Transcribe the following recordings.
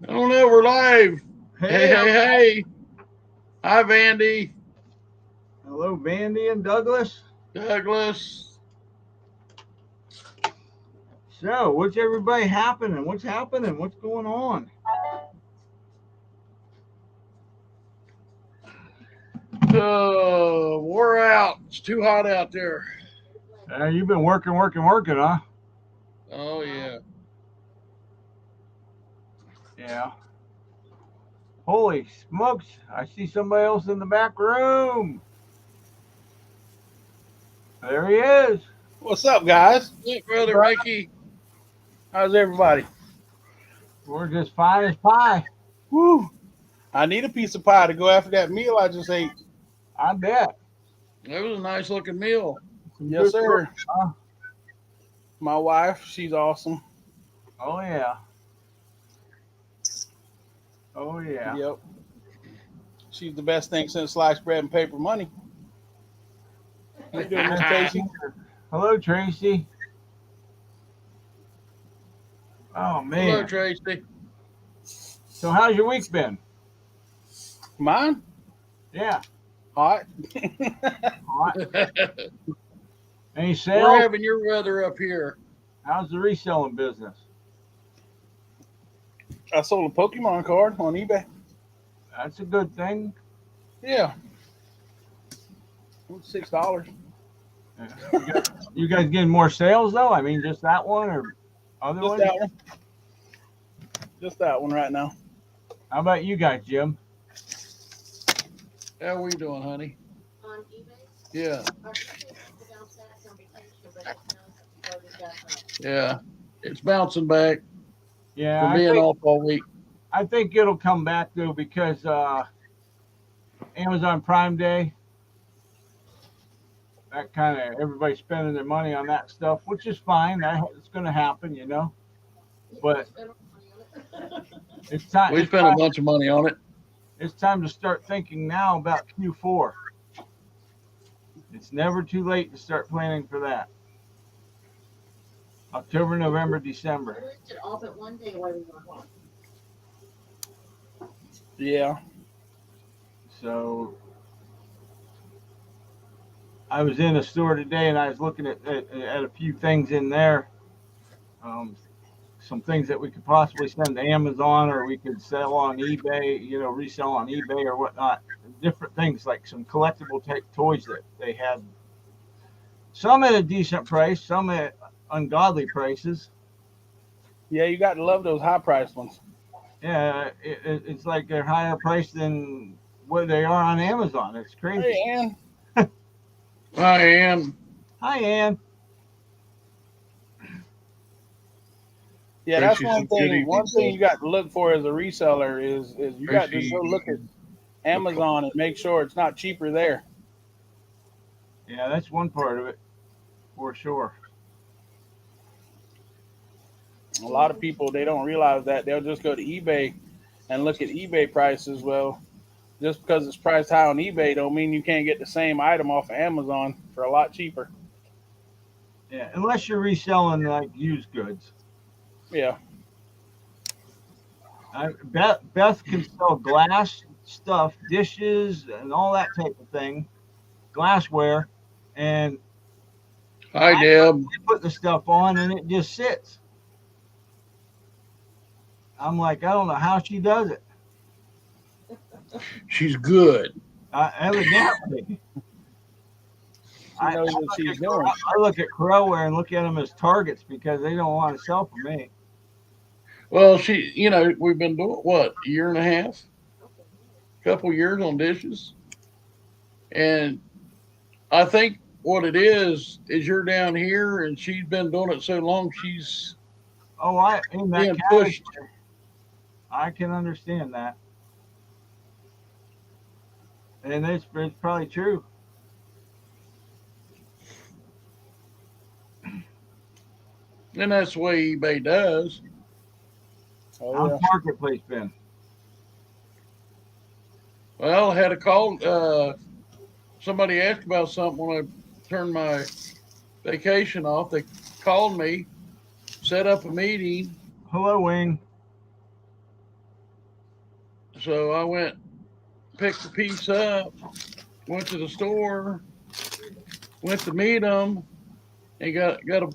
I don't know. We're live. Hey, Hey, hey, hey. Hi, Vandy, hello, Vandy and Douglas. Douglas. So, what's everybody happening? What's happening? What's going on? Oh, we're out. It's too hot out there. You've been working, huh? Oh, yeah. Yeah. Holy smokes! I see somebody else in the back room. There he is. What's up, guys? Look, Brother Ricky. How's everybody? We're just fine as pie. Woo! I need a piece of pie to go after that meal I just ate. I bet. That was a nice looking meal. Some Yes, good food, sir. huh? My wife, she's awesome. Oh yeah. Oh yeah. Yep. She's the best thing since sliced bread and paper money. How you doing, Miss Tracy? Hello, Tracy. Oh Hello, man. Tracy. So, how's your week been? Mine? Yeah. Hot. Hot. Any We're sales? having your weather up here. How's the reselling business? I sold a Pokemon card on eBay. That's a good thing. Yeah. $6. Yeah. You guys getting more sales though? I mean, just that one or other Just ones? that one. Just that one right now. How about you guys, Jim? How we doing, honey? On eBay. Yeah, Our eBay bounced back on vacation, but it's now loaded back up. yeah. It's bouncing back Yeah, from being off all week. I think it'll come back though because Amazon Prime Day, that kind of everybody's spending their money on that stuff, which is fine. It's going to happen, you know. But Spend our money on it. it's time. We spent a bunch of money on it. It's time to start thinking now about Q4. It's never too late to start planning for that. October, November, December. We listed all but one day where we were. Yeah. So I was in a store today and I was looking at a few things in there. Some things that we could possibly send to Amazon or we could sell on eBay, you know, resell on eBay or whatnot. Different things like some collectible type toys that they had. Some at a decent price, some at ungodly prices. Yeah, you got to love those high priced ones. Yeah, it's like they're higher priced than what they are on Amazon. It's crazy. Hey, Ann. I am. Hi, Ann. Yeah, that's Tracy's one some good thing. One evening thing stuff. you got to look for as a reseller is you got to Tracy, go look at Amazon and make sure it's not cheaper there. Yeah, that's one part of it for sure. A lot of people they don't realize that they'll just go to eBay and look at eBay prices. Well, just because it's priced high on eBay don't mean you can't get the same item off of Amazon for a lot cheaper. Yeah, unless you're reselling like used goods. Yeah. Beth can sell glass stuff, dishes, and all that type of thing, glassware, and Hi, I Deb. put the stuff on and it just sits. I'm like, I don't know how she does it. She's good. Evidently, She knows what she's doing. I look at Corelware and look at them as targets because they don't want to sell for me. Well, we've been doing what, a year and a half, couple years on dishes, and I think what it is you're down here and she's been doing it so long she's Oh, I in that being category, pushed. I can understand that, and it's probably true. And that's the way eBay does. Oh How's yeah. marketplace been? Well, I had a call. Somebody asked about something when I turned my vacation off. They called me, set up a meeting. Hello, Wing. So I went, picked the piece up, went to the store, went to meet them, and got You had to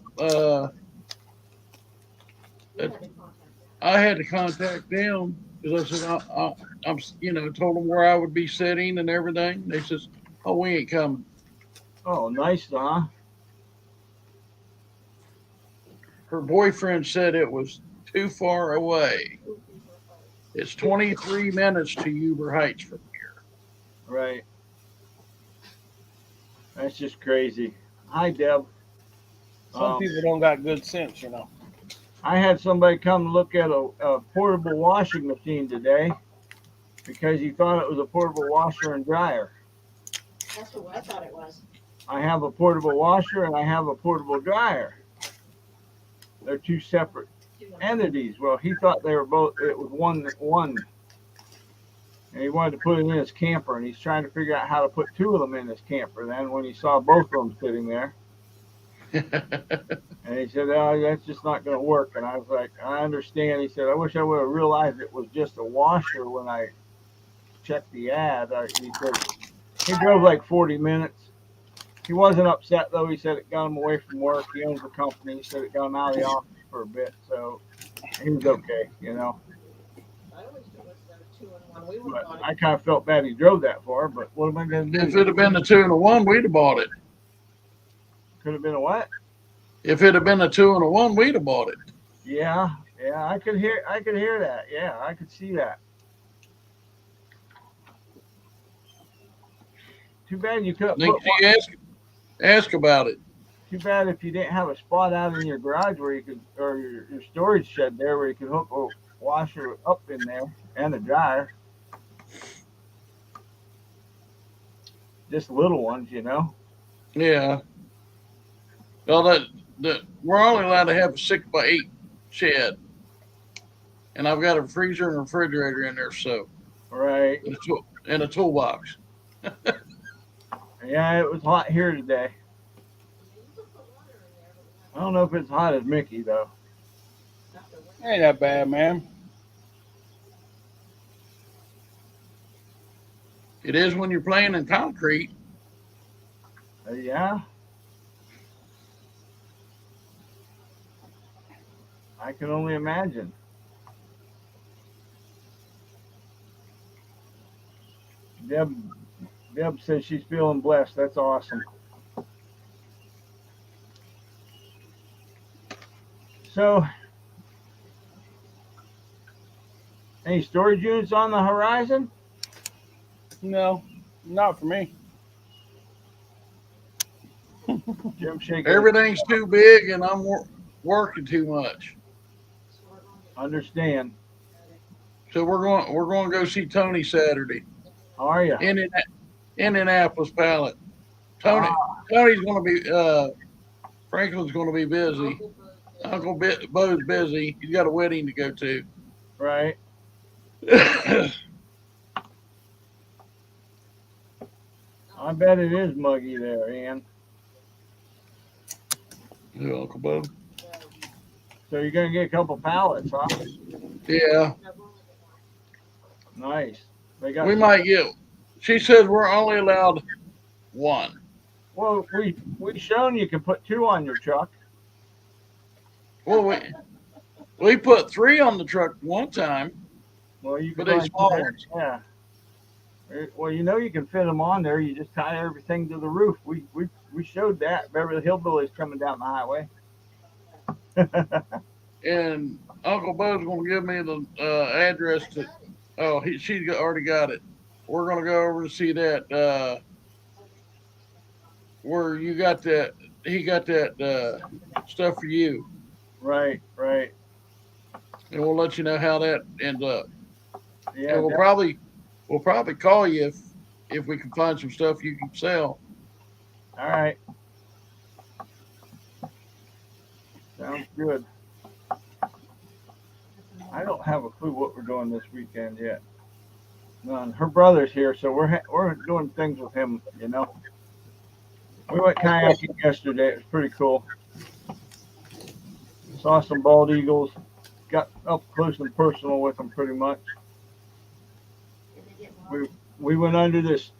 contact them. I had to contact them because I said I'm told them where I would be sitting and everything. They says, "Oh, we ain't coming." Oh, nice, huh? Her boyfriend said it was too far away. It's 23 minutes to Uber Heights from here. Right. That's just crazy. Hi, Deb. Some people don't got good sense, you know. I had somebody come look at a portable washing machine today because he thought it was a portable washer and dryer. That's what I thought it was. I have a portable washer and I have a portable dryer. They're two separate entities. Well, he thought they were both. It was one, and he wanted to put it in his camper, and he's trying to figure out how to put two of them in his camper. Then when he saw both of them sitting there, and he said, "Oh, that's just not going to work." And I was like, "I understand." He said, "I wish I would have realized it was just a washer when I checked the ad." He said he drove like 40 minutes. He wasn't upset though. He said it got him away from work. He owns a company. He said it got him out of the office for a bit, so he was okay, you know. I always knew it was a 2-in-1. We would But have bought I it. kind of felt bad he drove that far. But what am I going to If do? it had been the 2-in-1, we'd have bought it. Could have been a what? If it had been a 2-in-1, we'd have bought it. Yeah, yeah. I could hear that. Yeah, I could see that. Too bad you couldn't Then put you ask about it. Too bad if you didn't have a spot out in your garage where you could, or your storage shed there where you could hook a washer up in there and a dryer. Just little ones, you know. Yeah. Well, we're only allowed to have a 6x8 shed, and I've got a freezer and a refrigerator in there, so Right. and a toolbox. Yeah, it was hot here today. I don't know if it's hot as Mickey though. Ain't that bad, man. It is when you're playing in concrete. Yeah. I can only imagine. Deb says she's feeling blessed. That's awesome. So, any storage units on the horizon? No, not for me. Jim shaking. Everything's too big, and I'm working too much. Understand. So we're going to go see Tony Saturday. How are you? Indianapolis Pallet. Tony's going to be Franklin's going to be busy. Uncle Bo's busy. He's got a wedding to go to. Right. I bet it is muggy there, Ann. Who, Uncle Bo? So you're gonna get a couple pallets, huh? Yeah. Nice. They got. We might get. She says we're only allowed one. Well, we shown you can put two on your truck. Well, we put 3 on the truck one time, Well, you can. but they small ones. Yeah. Well, you know you can fit them on there. You just tie everything to the roof. We showed that. Beverly Hillbillies coming down the highway. And Uncle Bo's going to give me the address to. Oh, she's already got it. We're going to go over and see that. Where you got that? He got that stuff for you. Right. And we'll let you know how that ends up. Yeah. And we'll probably call you if we can find some stuff you can sell. All right. Sounds good. I don't have a clue what we're doing this weekend yet. None. Her brother's here, so we're doing things with him. You know. We went kayaking yesterday. It was pretty cool. Saw some bald eagles. Got up close and personal with them pretty much. we went under this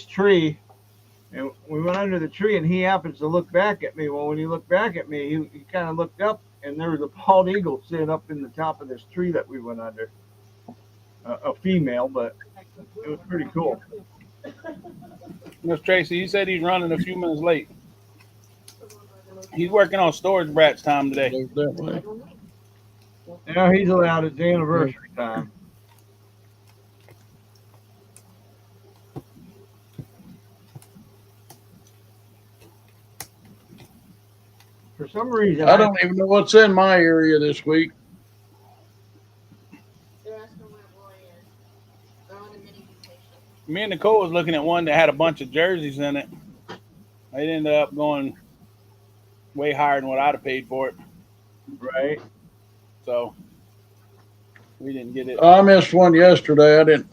tree, and we went under the tree, and he happens to look back at me. Well, when he looked back at me, he kind of looked up, and there was a bald eagle sitting up in the top of this tree that we went under. A female, but it was pretty cool. Miss Tracy, he said he's running a few minutes late. He's working on storage brats time today. Goes that way. Now he's allowed his anniversary time. For some reason, I don't even know what's in my area this week. They're asking where Roy is. They're on a mini vacation. Me and Nicole was looking at one that had a bunch of jerseys in it. It ended up going way higher than what I'd have paid for it. right? So we didn't get it. I missed one yesterday.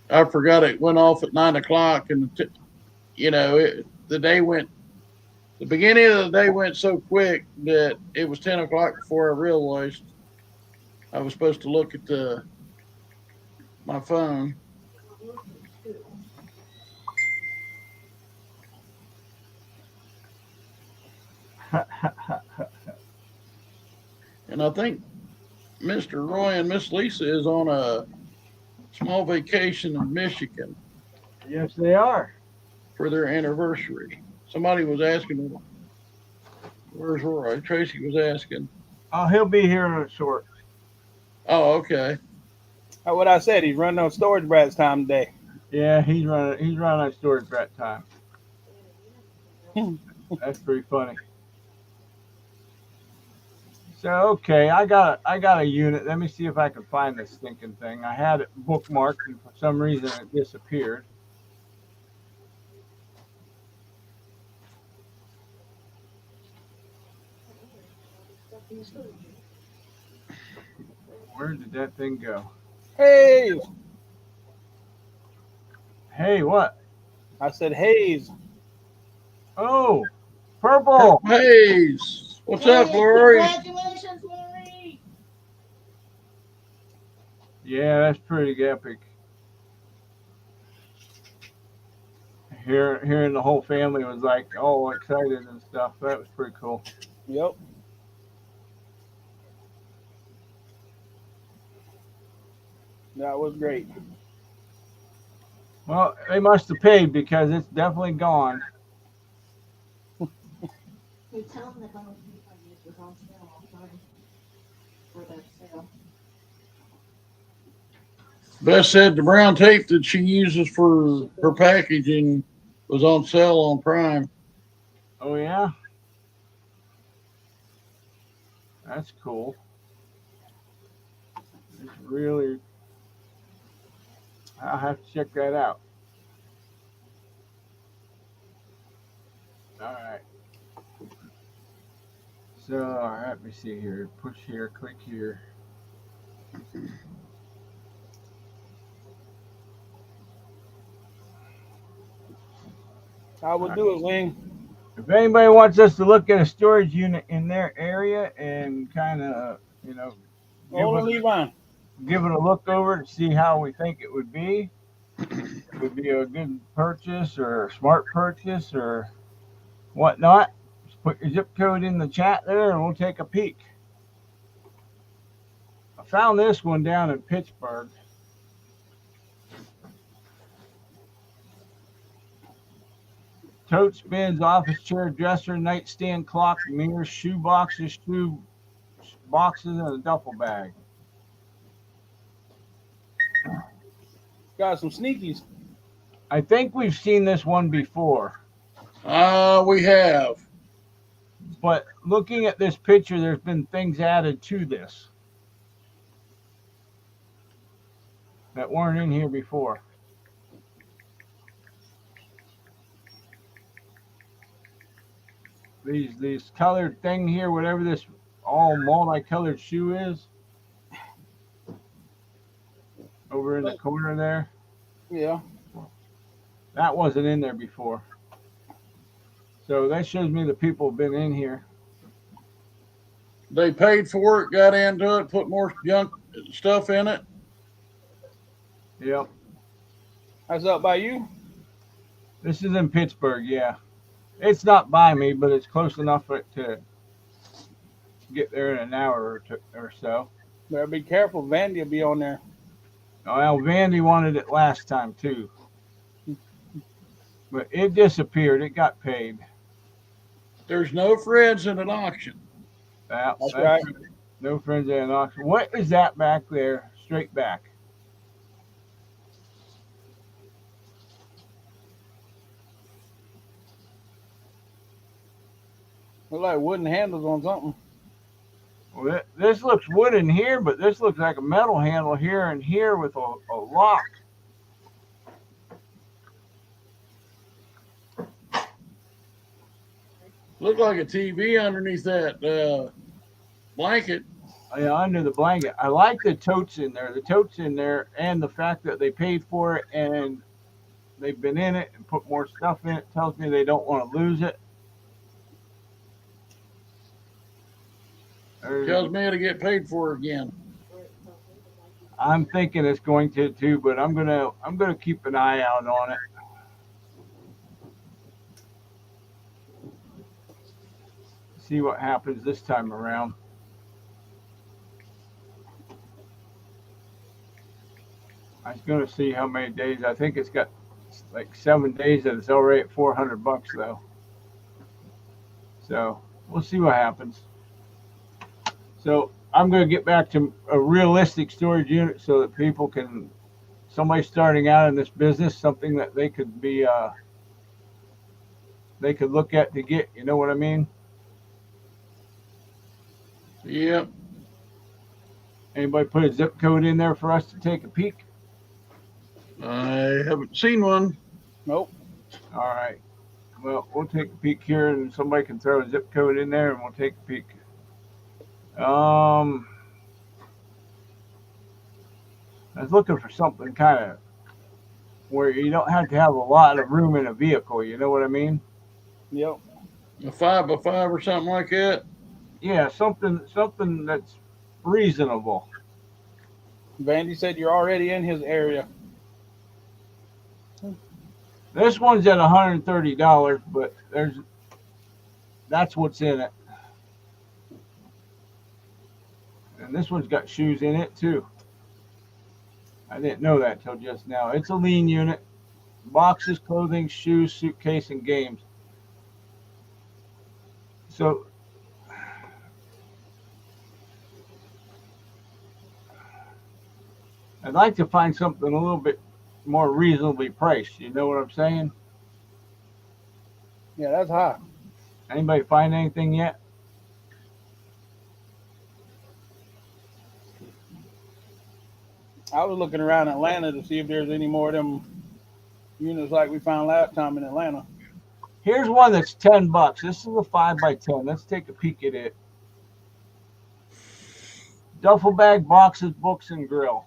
I forgot it went off at 9 o'clock, and the beginning of the day went so quick that it was 10 o'clock before I realized I was supposed to look at my phone. And I think Mr. Roy and Miss Lisa is on a small vacation in Michigan Yes, they are. for their anniversary. Somebody was asking, where's Roy? Tracy was asking. Oh, he'll be here in a short. Oh, okay. What I said, he's running on storage brats time today. Yeah, he's running on storage brat time. That's pretty funny. So okay, I got a unit. Let me see if I can find this stinking thing. I had it bookmarked, and for some reason it disappeared. Where did that thing go? Hayes. Hey, what? I said Hayes. Oh, purple. Hayes. What's up, Lori? Congratulations, Lori. Yeah, that's pretty epic. Hearing the whole family was like all excited and stuff. That was pretty cool. Yep. That was great. Well, they must have paid because it's definitely gone. You tell them that Donald Trump was on sale all the time for that sale. Beth said the brown tape that she uses for her packaging was on sale on Prime. Oh yeah, that's cool. It's really. I'll have to check that out. All right. So let me see here. Push here. Click here. I would do it, Wing. If anybody wants us to look at a storage unit in their area and kind of, Only Levine. give it a look over to see how we think it would be a good purchase or a smart purchase or whatnot, just put your zip code in the chat there and we'll take a peek. I found this one down in Pittsburgh. Totes, bins, office chair, dresser, nightstand, clock, mirrors, shoe boxes, and a duffel bag. Got some sneakies. I think we've seen this one before, We have. but looking at this picture, there's been things added to this that weren't in here before. These colored thing here, whatever this all multicolored shoe is, over in the corner there, Yeah. that wasn't in there before. So that shows me the people have been in here. They paid for it, got into it, put more junk stuff in it. Yep. That's up by you. This is in Pittsburgh, yeah. It's not by me, but it's close enough for it to get there in an hour or so. Better be careful. Vandy will be on there. Well, Vandy wanted it last time too, but it disappeared. It got paid. There's no Freds in an auction. That's That's right. no friends at an auction. What is that back there? Straight back. Look like wooden handles on something. Well, this looks wooden here, but this looks like a metal handle here and here with a lock. Looked like a TV underneath that blanket. Yeah, under the blanket. I like the totes in there. The totes in there, and the fact that they paid for it and they've been in it and put more stuff in it tells me they don't want to lose it. Tells me to get paid for again. I'm thinking it's going to too, but I'm gonna keep an eye out on it. See what happens this time around. I was gonna see how many days. I think it's got like 7 days and it's already at $400 though. So we'll see what happens. So I'm going to get back to a realistic storage unit so that people can, somebody starting out in this business, something that they could be, they could look at to get, you know what I mean? Yep. Anybody put a zip code in there for us to take a peek? I haven't seen one. Nope. All right. Well, we'll take a peek here and somebody can throw a zip code in there and we'll take a peek. I was looking for something kind of where you don't have to have a lot of room in a vehicle. You know what I mean? Yep. A 5x5 or something like that. Yeah, something that's reasonable. Vandy said you're already in his area. This one's at $130, but that's what's in it. And this one's got shoes in it too. I didn't know that till just now. It's a lean unit. Boxes, clothing, shoes, suitcase, and games. So I'd like to find something a little bit more reasonably priced. You know what I'm saying? Yeah, that's high. Anybody find anything yet? I was looking around Atlanta to see if there's any more of them units like we found last time in Atlanta. Here's one that's $10. This is a 5x10. Let's take a peek at it. Duffel bag, boxes, books, and grill.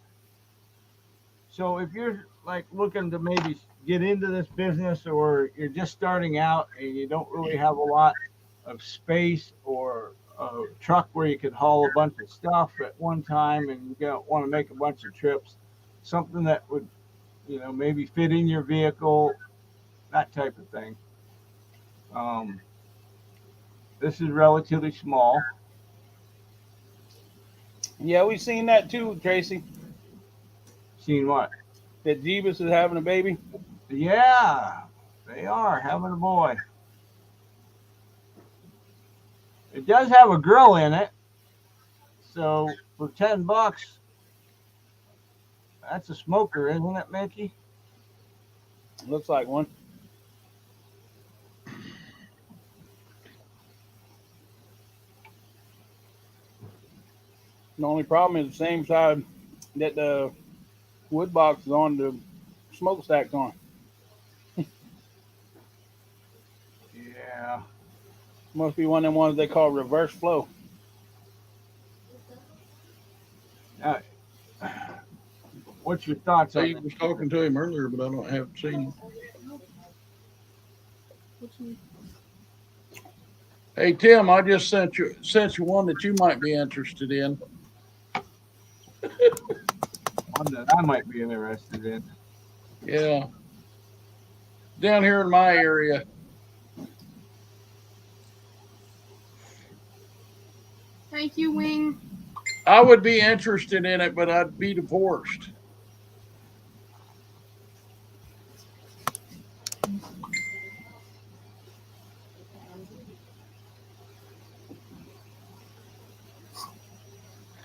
So if you're like looking to maybe get into this business or you're just starting out and you don't really have a lot of space or a truck where you could haul a bunch of stuff at one time and you don't want to make a bunch of trips, something that would, maybe fit in your vehicle, that type of thing. This is relatively small. Yeah, we seen that too, Tracy. Seen what? That Jeebus is having a baby. Yeah, they are having a boy. It does have a grill in it. So for $10, that's a smoker, isn't it, Mickey? Looks like one. The only problem is the same side that the wood box is on, the smokestack's on. Yeah. Must be one of them ones they call reverse flow. What's your thoughts on I was talking to him earlier, but I haven't seen him. Hey Tim, I just sent you one that you might be interested in. one that I might be interested in? Yeah. Down here in my area. Thank you, Wing. I would be interested in it, but I'd be divorced.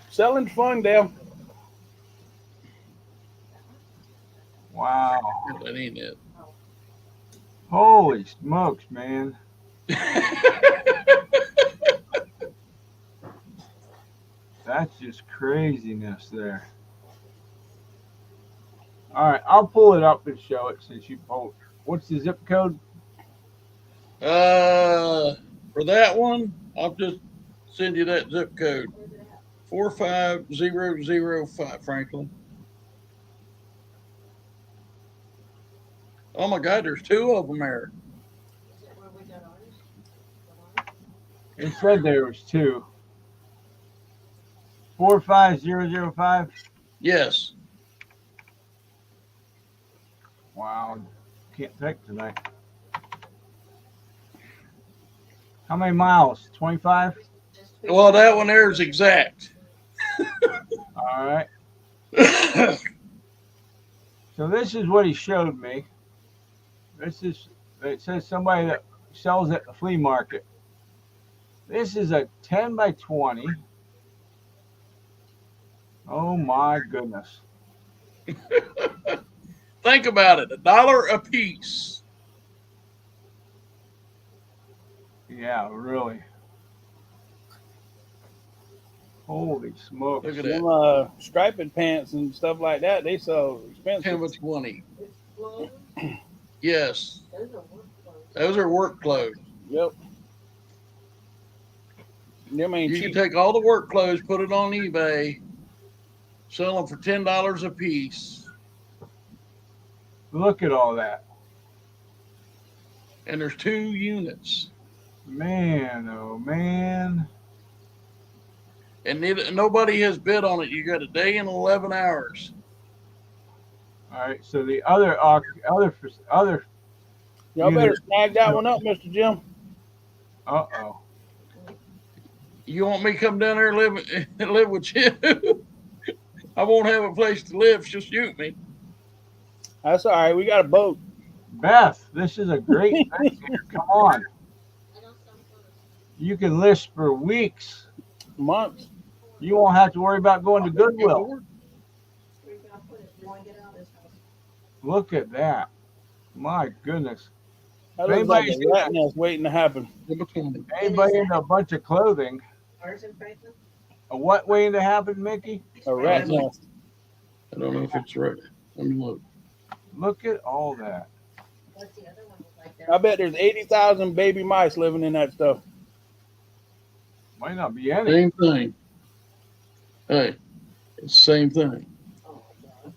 Selling's fun, Dale. Wow. That ain't it. Holy smokes, man. That's just craziness there. All right, I'll pull it up and show it since you pulled. What's the zip code? For that one, I'll just send you that zip code. 45005, Franklin. Oh my God, there's two of them there. Is that where we got ours? It said there was two. 45005. Yes. Wow. Can't pick tonight. How many miles? 25? Well, that one there is exact. All right. So this is what he showed me. This is, it says somebody that sells at the flea market. This is a 10 by 20. Oh my goodness. Think about it, $1 a piece. Yeah, really. Holy smokes. Look at Them that. striping pants and stuff like that, they sell 10 expensive. by 20. It's clothes. Yes. Those are work clothes. Those are work clothes. Yep. Them ain't You cheap. can take all the work clothes, put it on eBay, sell them for $10 a piece, Look at all that. and there's 2 units. Man, oh man. And nobody has bid on it. You got a day and 11 hours. All right, so the other Y'all better unit. snag that one up, Mr. Jim. Uh-oh. You want me to come down there and live with you? I won't have a place to live. She'll shoot me. That's all right. We got a boat. Beth, this is a great thing here. Come on. I know some clothes. You can list for weeks. Months. You won't have to worry about going to Goodwill. Where you gonna put it? You wanna get out of this house? Look at that. My goodness. That looks like Anybody's a rat nest waiting to happen. Anybody into a bunch of clothing? Ours in Franklin? A what waiting to happen, Mickey? A rat nest. I don't know if it's right. Let me look. Look at all that. What's the other one look like I there? bet there's 80,000 baby mice living in that stuff. Might not be any. Same thing. Hey, it's the same thing. Oh, God.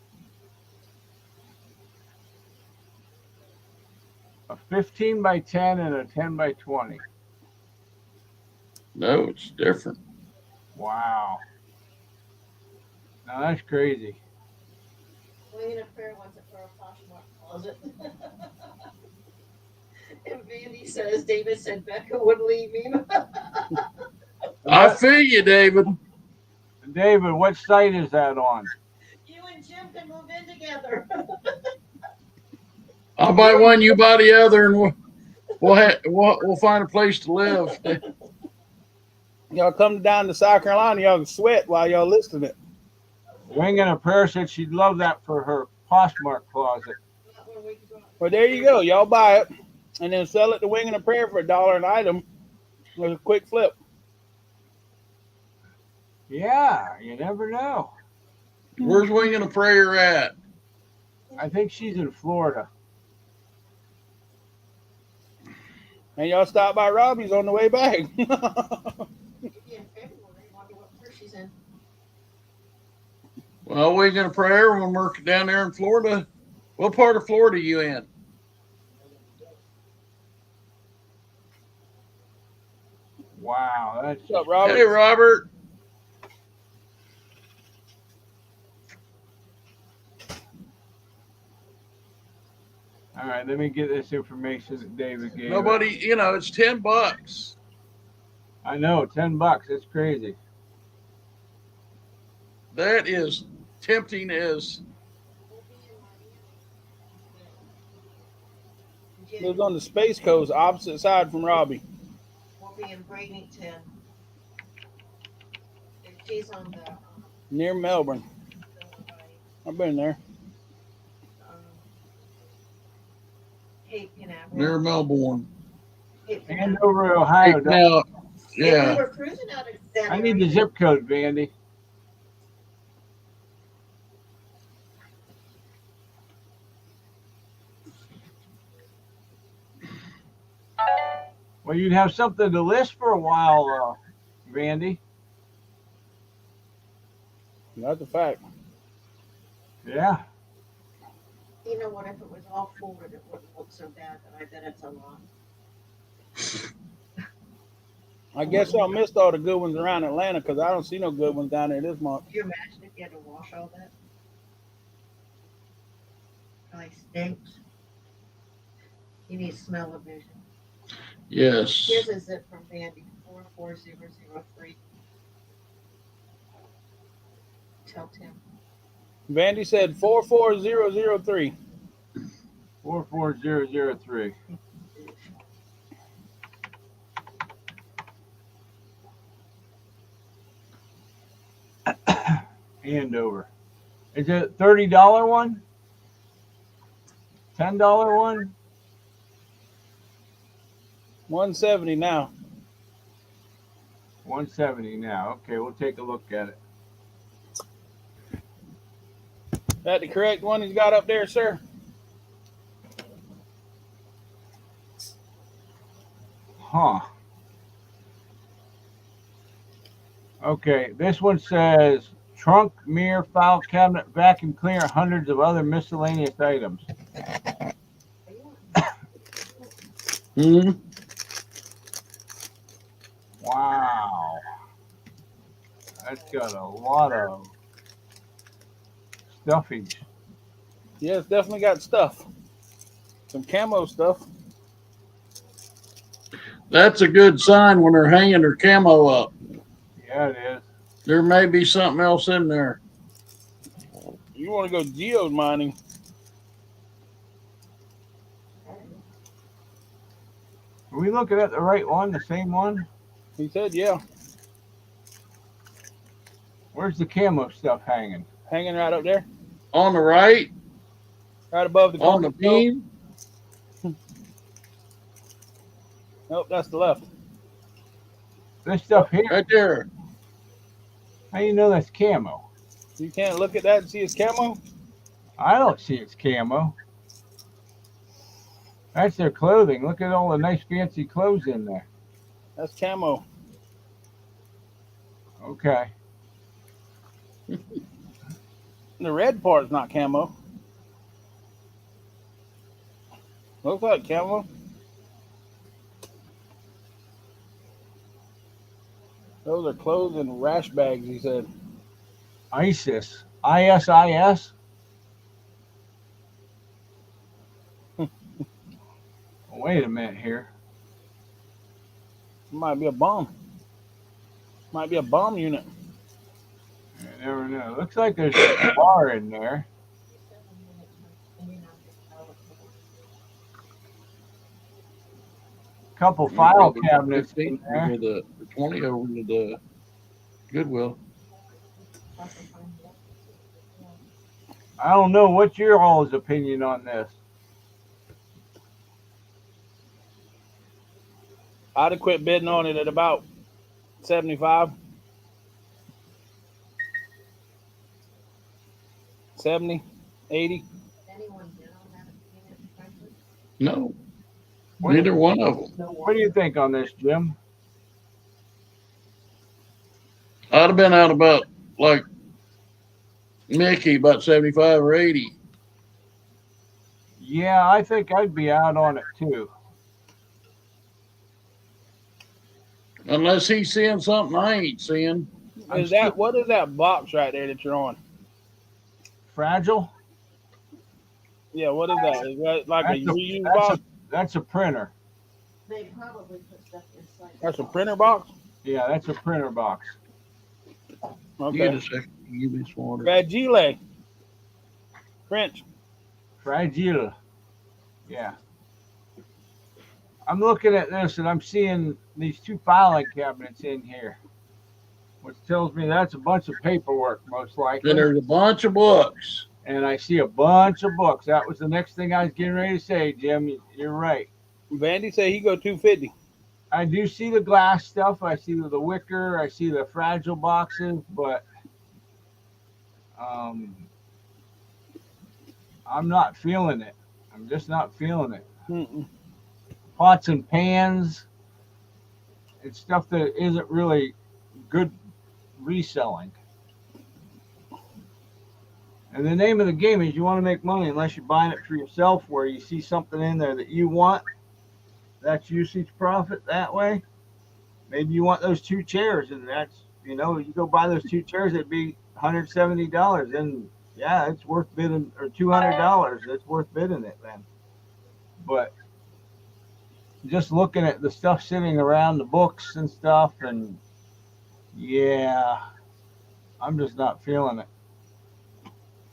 A 15 by 10 and a 10 by 20. No, it's different. Wow. Now that's crazy. Wayne and Fair wants it for a Poshmark closet. And Vandy says, David said Becca would leave him. I feel you, David. David, what site is that on? You and Jim can move in together. I'll buy one, you buy the other, and we'll find a place to live. Y'all come down to South Carolina, y'all can sweat while y'all listing it. Wing and a Prayer said she'd love that for her Poshmark closet. Well, there you go. Y'all buy it and then sell it to Wing and a Prayer for $1 an item with a quick flip. Yeah, you never know. Where's Wing and a Prayer at? I think she's in Florida. And y'all stop by Robbie's on the way back. Maybe in February, wonder what purse she's in. Well, Wing and a Prayer when we're down there in Florida. What part of Florida are you in? Wow, that's What's up, Robert? Hey, Robert. All right, let me get this information that David gave. Nobody, it's $10. I know, $10. That's crazy. That is tempting as. Lives on the Space Coast, opposite side from Robbie. We'll be in Bradenton. She's on the Near Melbourne. I've been there. Cape Canaveral. Near Melbourne. Cape Canaveral. Andover, Ohio. Now, Yeah, we yeah. were cruising out of that I need the area. zip code, Vandy. Well, you'd have something to list for a while, Vandy. That's a fact. Yeah. You know what? If it was all forward, it wouldn't look so bad, but I bet it's a lot. I guess I missed all the good ones around Atlanta because I don't see no good ones down there this month. Could you imagine if you had to wash all that? Probably stinks. You need smell-o-vision. Yes. Here's a zip from Vandy, 44003. Tell Tim. Vandy said 44003. 44003. Andover. Is it $30 one? $10 one? 170 now. 170 now. Okay, we'll take a look at it. That the correct one he's got up there, sir? Huh. Okay, this one says trunk, mirror, file cabinet, vacuum cleaner, hundreds of other miscellaneous items. Hmm. Wow. That's got a lot of stuffage. Yeah, it's definitely got stuff. Some camo stuff. That's a good sign when they're hanging their camo up. Yeah, it is. There may be something else in there. You want to go geode mining? Are we looking at the right one, the same one? He said, yeah. Where's the camo stuff hanging? Hanging right up there. On the right, Right above the on the corner stove. beam. Nope, that's the left. This stuff here, Right there. how do you know that's camo? You can't look at that and see it's camo? I don't see it's camo. That's their clothing. Look at all the nice fancy clothes in there. That's camo. Okay. The red part's not camo. Looks like camo. Those are clothes and rash bags, he said. ISIS. ISIS? Wait a minute here. It might be a bomb. Might be a bomb unit. You never know. Looks like there's a bar in there. Couple file cabinets in there. Over the 20 over to the Goodwill. I don't know. What's your all's opinion on this? I'd have quit bidding on it at about 75. 70, 80. Anyone bid on that unit prices? No, What do, neither one of them. what do you think on this, Jim? I'd have been out about like Mickey, about 75 or 80. Yeah, I think I'd be out on it too. Unless he's seeing something I ain't seeing. What is that box right there that you're on? Fragile? Yeah, what is that? Is that like a reused That's box? that's a printer. They probably put stuff inside. That's a printer box? Yeah, that's a printer box. You get Okay. a second. Give me some water. Fragile. French. Fragile. Yeah. I'm looking at this and I'm seeing these two filing cabinets in here, which tells me that's a bunch of paperwork, most Then likely. there's a bunch of books. And I see a bunch of books. That was the next thing I was getting ready to say, Jim. You're right. Vandy said he go 250. I do see the glass stuff. I see the wicker. I see the fragile boxes, but I'm not feeling it. I'm just not feeling it. Mm-mm. Pots and pans. It's stuff that isn't really good reselling. And the name of the game is you want to make money unless you're buying it for yourself, where you see something in there that you want. That's usage profit that way. Maybe you want those two chairs, and that's, you go buy those two chairs, it'd be $170. And yeah, it's worth bidding, or $200. It's worth bidding it then. But just looking at the stuff sitting around the books and stuff, and yeah, I'm just not feeling it.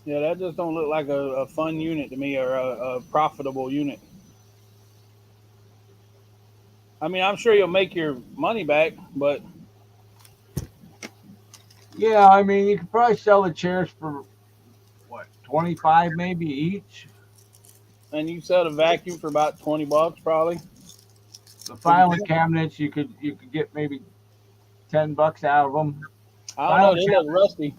Yeah, that just don't look like a fun unit to me, or a profitable unit. I mean, I'm sure you'll make your money back, but Yeah, I mean, you could probably sell the chairs for what, 25 maybe each. and you sell the vacuum for about $20 probably. The filing cabinets, you could get maybe $10 out of them. I don't know, they look rusty.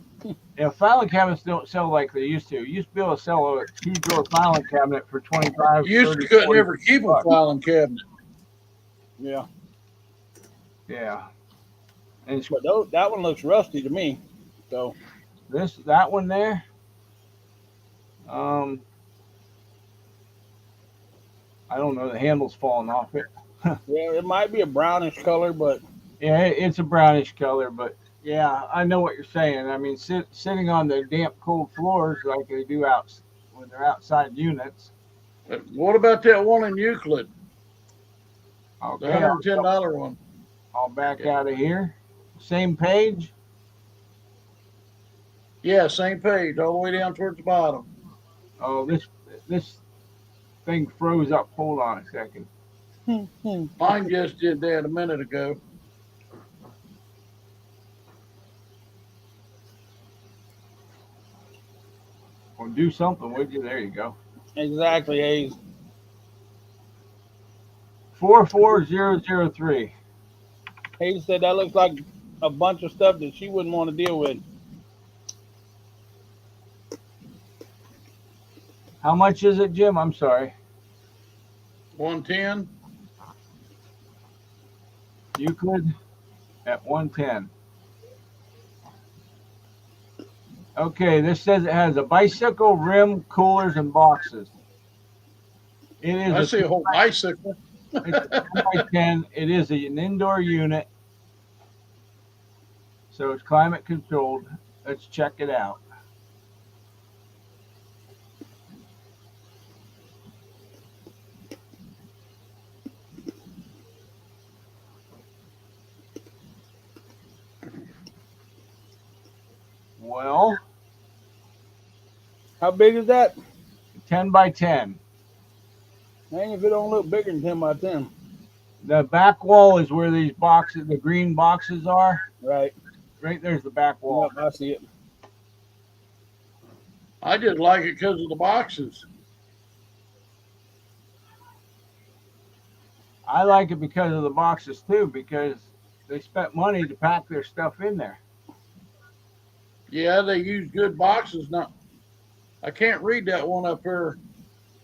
Yeah, filing cabinets don't sell like they used to. You used to be able to sell a 2-drawer filing cabinet for 25. You used 30, to couldn't 40 ever keep a bucks. filing cabinet. Yeah, Yeah, and it's, but that one looks rusty to me. So that one there. I don't know. The handle's falling off it. yeah, it might be a brownish color, but Yeah, it's a brownish color, but yeah, I know what you're saying. I mean, sitting on the damp, cold floors like they do out when they're outside units. But what about that one in Euclid? The Okay, $110 one. I'll back out of here. Same page. Yeah, same page, all the way down towards the bottom. Oh, this thing froze up. Hold on a second. Mine just did that a minute ago. Well, do something, would you? There you go. exactly, Hayes. 44003. Hayes said that looks like a bunch of stuff that she wouldn't want to deal with. How much is it, Jim? I'm sorry. 110. Euclid at 110. Okay, this says it has a bicycle, rim, coolers, and boxes. It is I see a whole bicycle. It's a 10 by 10. It is an indoor unit, so it's climate controlled. Let's check it out. Well, How big is that? 10 by 10. Dang, if it don't look bigger than 10 by 10. The back wall is where these boxes, the green boxes are. Right. Right there's the back wall. Yep, I see it. I just like it because of the boxes. I like it because of the boxes too, because they spent money to pack their stuff in there. Yeah, they use good boxes. Now, I can't read that one up here.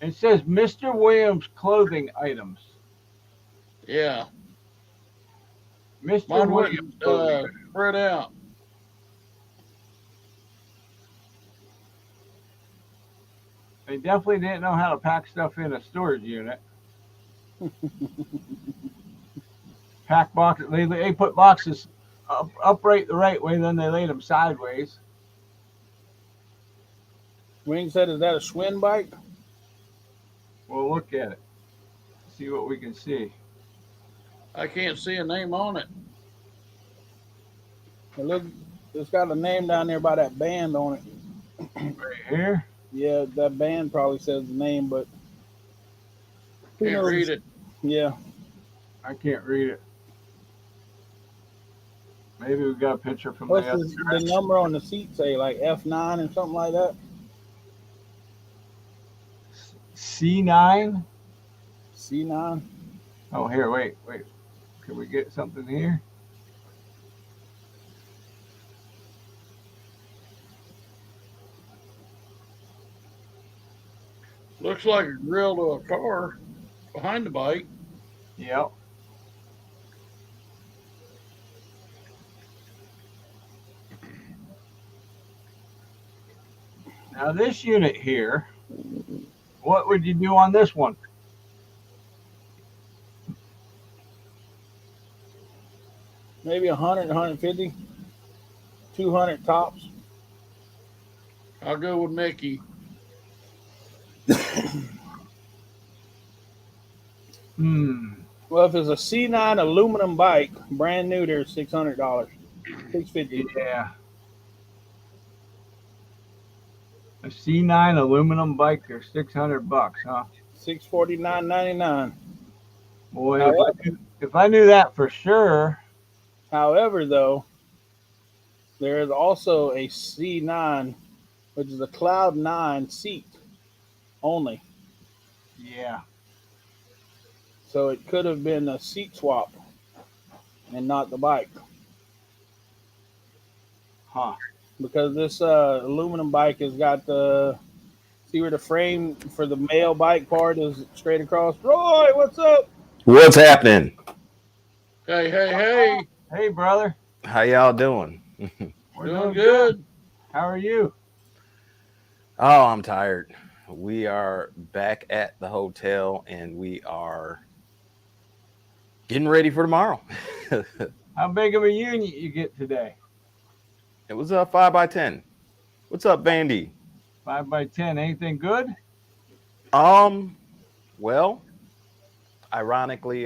It says Mr. Williams clothing items. Yeah, Mr. mine Williams was clothing. spread out. They definitely didn't know how to pack stuff in a storage unit. Pack boxes. They put boxes upright the right way, then they laid them sideways. Wing said, is that a Schwinn bike? We'll look at it, see what we can see. I can't see a name on it. It look, it's got a name down there by that band on it. Right here. Yeah, that band probably says the name, but who Can't knows? read it. Yeah, I can't read it. Maybe we got a picture from what's the other the guy. number on the seat say? Like F9 or something like that? C9. C9. Oh, here, wait. Can we get something here? Looks like a grill to a car behind the bike. Yep. Now this unit here, what would you do on this one? Maybe 100, 150, 200 tops. I'll go with Mickey. Well, if it's a C9 aluminum bike, brand new, there's $600, $650. Yeah. A C9 aluminum bike, they're $600, huh? $649.99. Boy, However, if I knew that for sure. however, though, there is also a C9, which is a Cloud 9 seat only. Yeah. So it could have been a seat swap and not the bike. Huh. Because this aluminum bike has got the, see where the frame for the male bike part is straight across. Roy, what's up? What's happening? Hey. Hey, brother. How y'all doing? We're Doing good. How are you? Oh, I'm tired. We are back at the hotel and we are getting ready for tomorrow. How big of a unit you get today? It was a 5x10. What's up, Vandy? 5x10. Anything good? Well, ironically,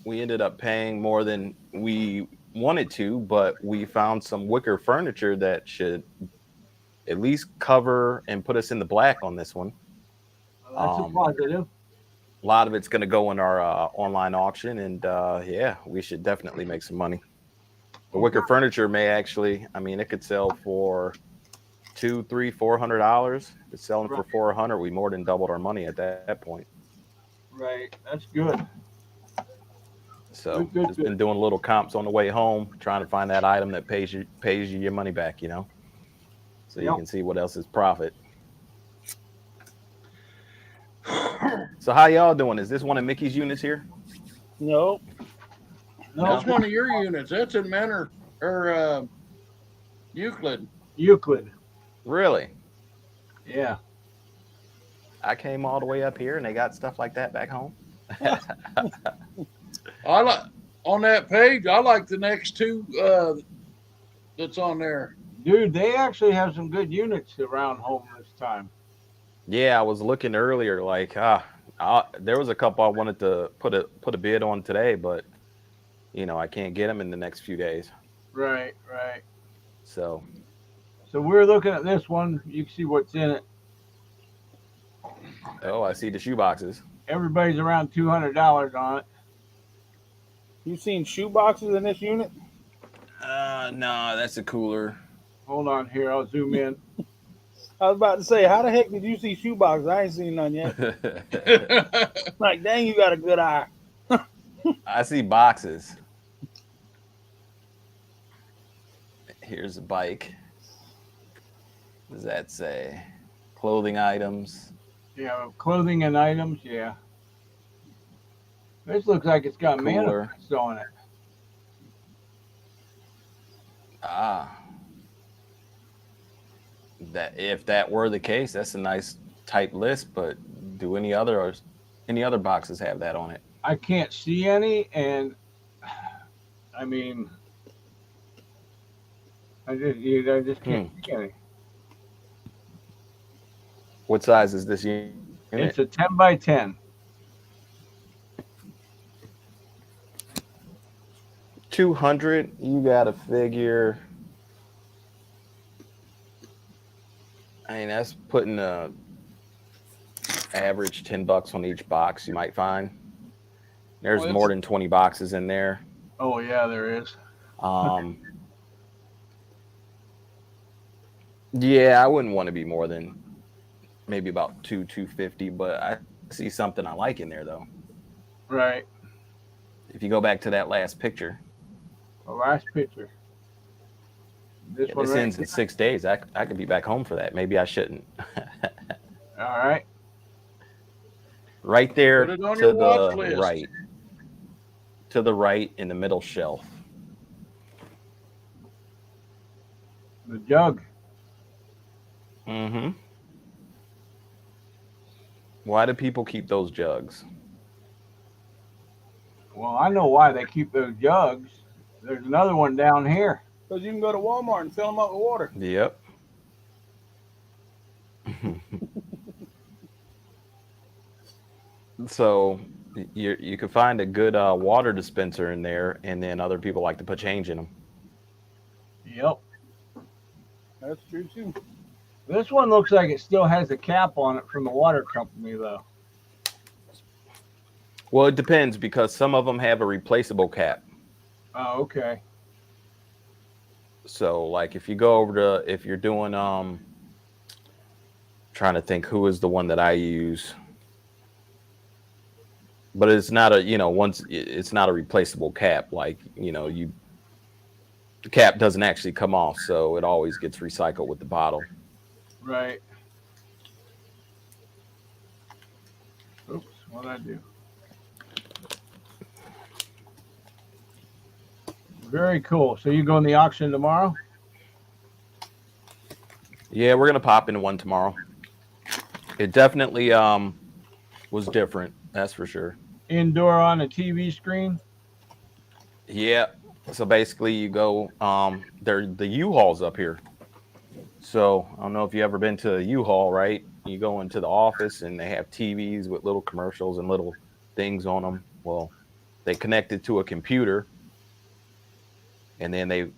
we ended up paying more than we wanted to, but we found some wicker furniture that should at least cover and put us in the black on this one. Well, that's a positive. A lot of it's going to go in our online auction, and yeah, we should definitely make some money. The wicker furniture may actually, I mean, it could sell for $200, $300, $400. It's selling for $400. We more than doubled our money at that point. Right, that's good. So just been doing little comps on the way home, trying to find that item that pays you your money back, you know, so you can see what else is profit. So how y'all doing? Is this one of Mickey's units here? No. That's one of your units. That's in Menor or Euclid. Really? Yeah. I came all the way up here and they got stuff like that back home. I like on that page. I like the next two that's on there. Dude, they actually have some good units around home this time. Yeah, I was looking earlier, like there was a couple I wanted to put a bid on today, but you know I can't get them in the next few days. Right. So we're looking at this one. You can see what's in it. Oh, I see the shoe boxes. Everybody's around $200 on it. You seen shoe boxes in this unit? No, that's a cooler. Hold on here. I'll zoom in. I was about to say, how the heck did you see shoe boxes? I ain't seen none yet. Like, dang, you got a good eye. I see boxes. Here's a bike. What does that say? Clothing items. Yeah, clothing and items. Yeah. This looks like it's got manifests on it. That if that were the case, that's a nice tight list. But do any other boxes have that on it? I can't see any, and I mean, I just can't see any. What size is this unit? It's a 10 by 10. 200. You got to figure. I mean, that's putting a average $10 on each box. You might find there's more than 20 boxes in there. Oh yeah, there is. Yeah, I wouldn't want to be more than maybe about 250, but I see something I like in there though. Right. If you go back to that last picture, The last picture. This yeah, one this right ends in 6 days. I could be back home for that. Maybe I shouldn't. All right. Right there Put it on to your watch the list. right. To the right in the middle shelf. The jug. Mm-hmm. Why do people keep those jugs? Well, I know why they keep those jugs. There's another one down here. Because you can go to Walmart and fill them up with water. Yep. So you can find a good water dispenser in there, and then other people like to put change in them. Yep. That's true too. This one looks like it still has a cap on it from the water company, though. Well, it depends because some of them have a replaceable cap. Oh, okay. So, like, if you go over to, if you're doing, trying to think who is the one that I use, but it's not a, once it's not a replaceable cap. Like, the cap doesn't actually come off, so it always gets recycled with the bottle. Right. Oops, what did I do? Very cool. So you go in the auction tomorrow? Yeah, we're gonna pop into one tomorrow. It definitely was different, that's for sure. Indoor on a TV screen? Yeah. So basically you go they're the U-Hauls up here. So I don't know if you ever been to a U-Haul, right? You go into the office and they have TVs with little commercials and little things on them. Well, they connect it to a computer and then they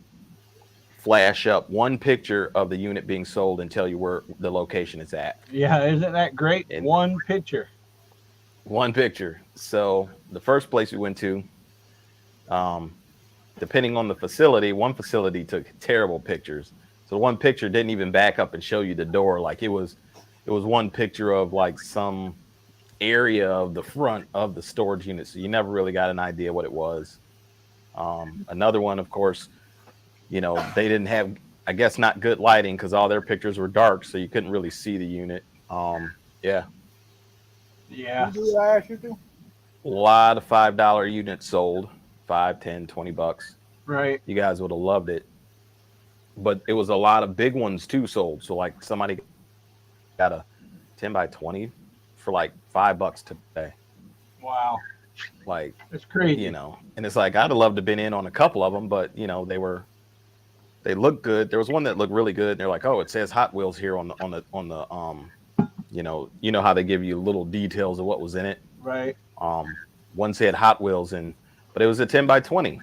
flash up one picture of the unit being sold and tell you where the location it's at. Yeah, isn't that great? And one picture. One picture. So the first place we went to, depending on the facility, one facility took terrible pictures. So one picture didn't even back up and show you the door. Like it was one picture of like some area of the front of the storage unit. So you never really got an idea what it was. Another one, of course, they didn't have, I guess, not good lighting because all their pictures were dark. So you couldn't really see the unit. Yeah. Yeah. You do what I asked you to? A lot of $5 units sold. $5, $10, $20. Right. You guys would have loved it. But it was a lot of big ones too sold. So like somebody got a 10 by 20 for like $5 today. Wow. Like, it's crazy. And it's like I'd have loved to have been in on a couple of them, but they look good. There was one that looked really good. And they're like, oh, it says Hot Wheels here on the how they give you little details of what was in it. Right. One said Hot Wheels but it was a 10 by 20,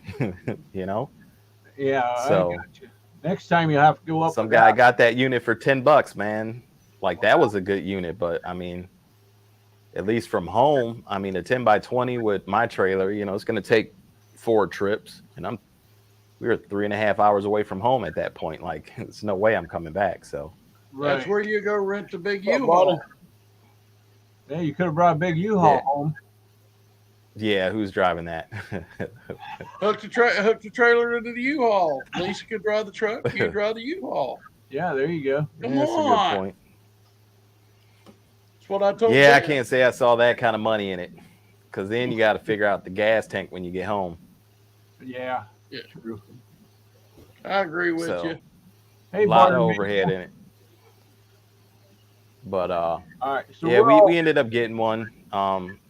Yeah. So I got you. Next time you have to go up. Some guy got that unit for $10, man. Like that was a good unit, but I mean, at least from home, I mean, a 10 by 20 with my trailer, it's going to take 4 trips, and we were 3.5 hours away from home at that point. Like, there's no way I'm coming back. So Right. That's where you go rent the big U-Haul. Yeah, you could have brought a big U-Haul home. Yeah, who's driving that? Hook the trailer into the U-Haul. Lisa could drive the truck. You drive the U-Haul. Yeah, there you go. Come That's on. a good point. That's what I told Yeah, Dan. I can't say I saw that kind of money in it, because then you got to figure out the gas tank when you get home. Yeah. Yeah. True. I agree with So, you. Hey, a lot of Barton, overhead in it. But all right. So yeah, we're all- we ended up getting one.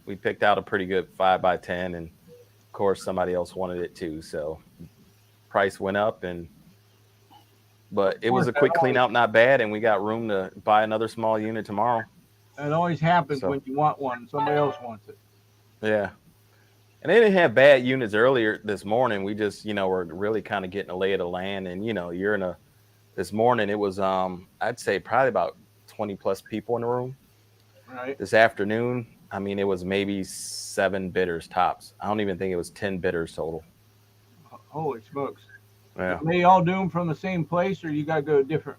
We picked out a pretty good 5 by 10, and of course somebody else wanted it too. So price went up, but it was a quick clean out, not bad, and we got room to buy another small unit tomorrow. It always happens So- when you want one, somebody else wants it. Yeah. And they didn't have bad units earlier this morning. We just, were really kind of getting a lay of the land. And, this morning it was, I'd say probably about 20 plus people in the room. Right. This afternoon, I mean, it was maybe 7 bidders tops. I don't even think it was 10 bidders total. Holy smokes. Yeah. They all do them from the same place, or you got to go to different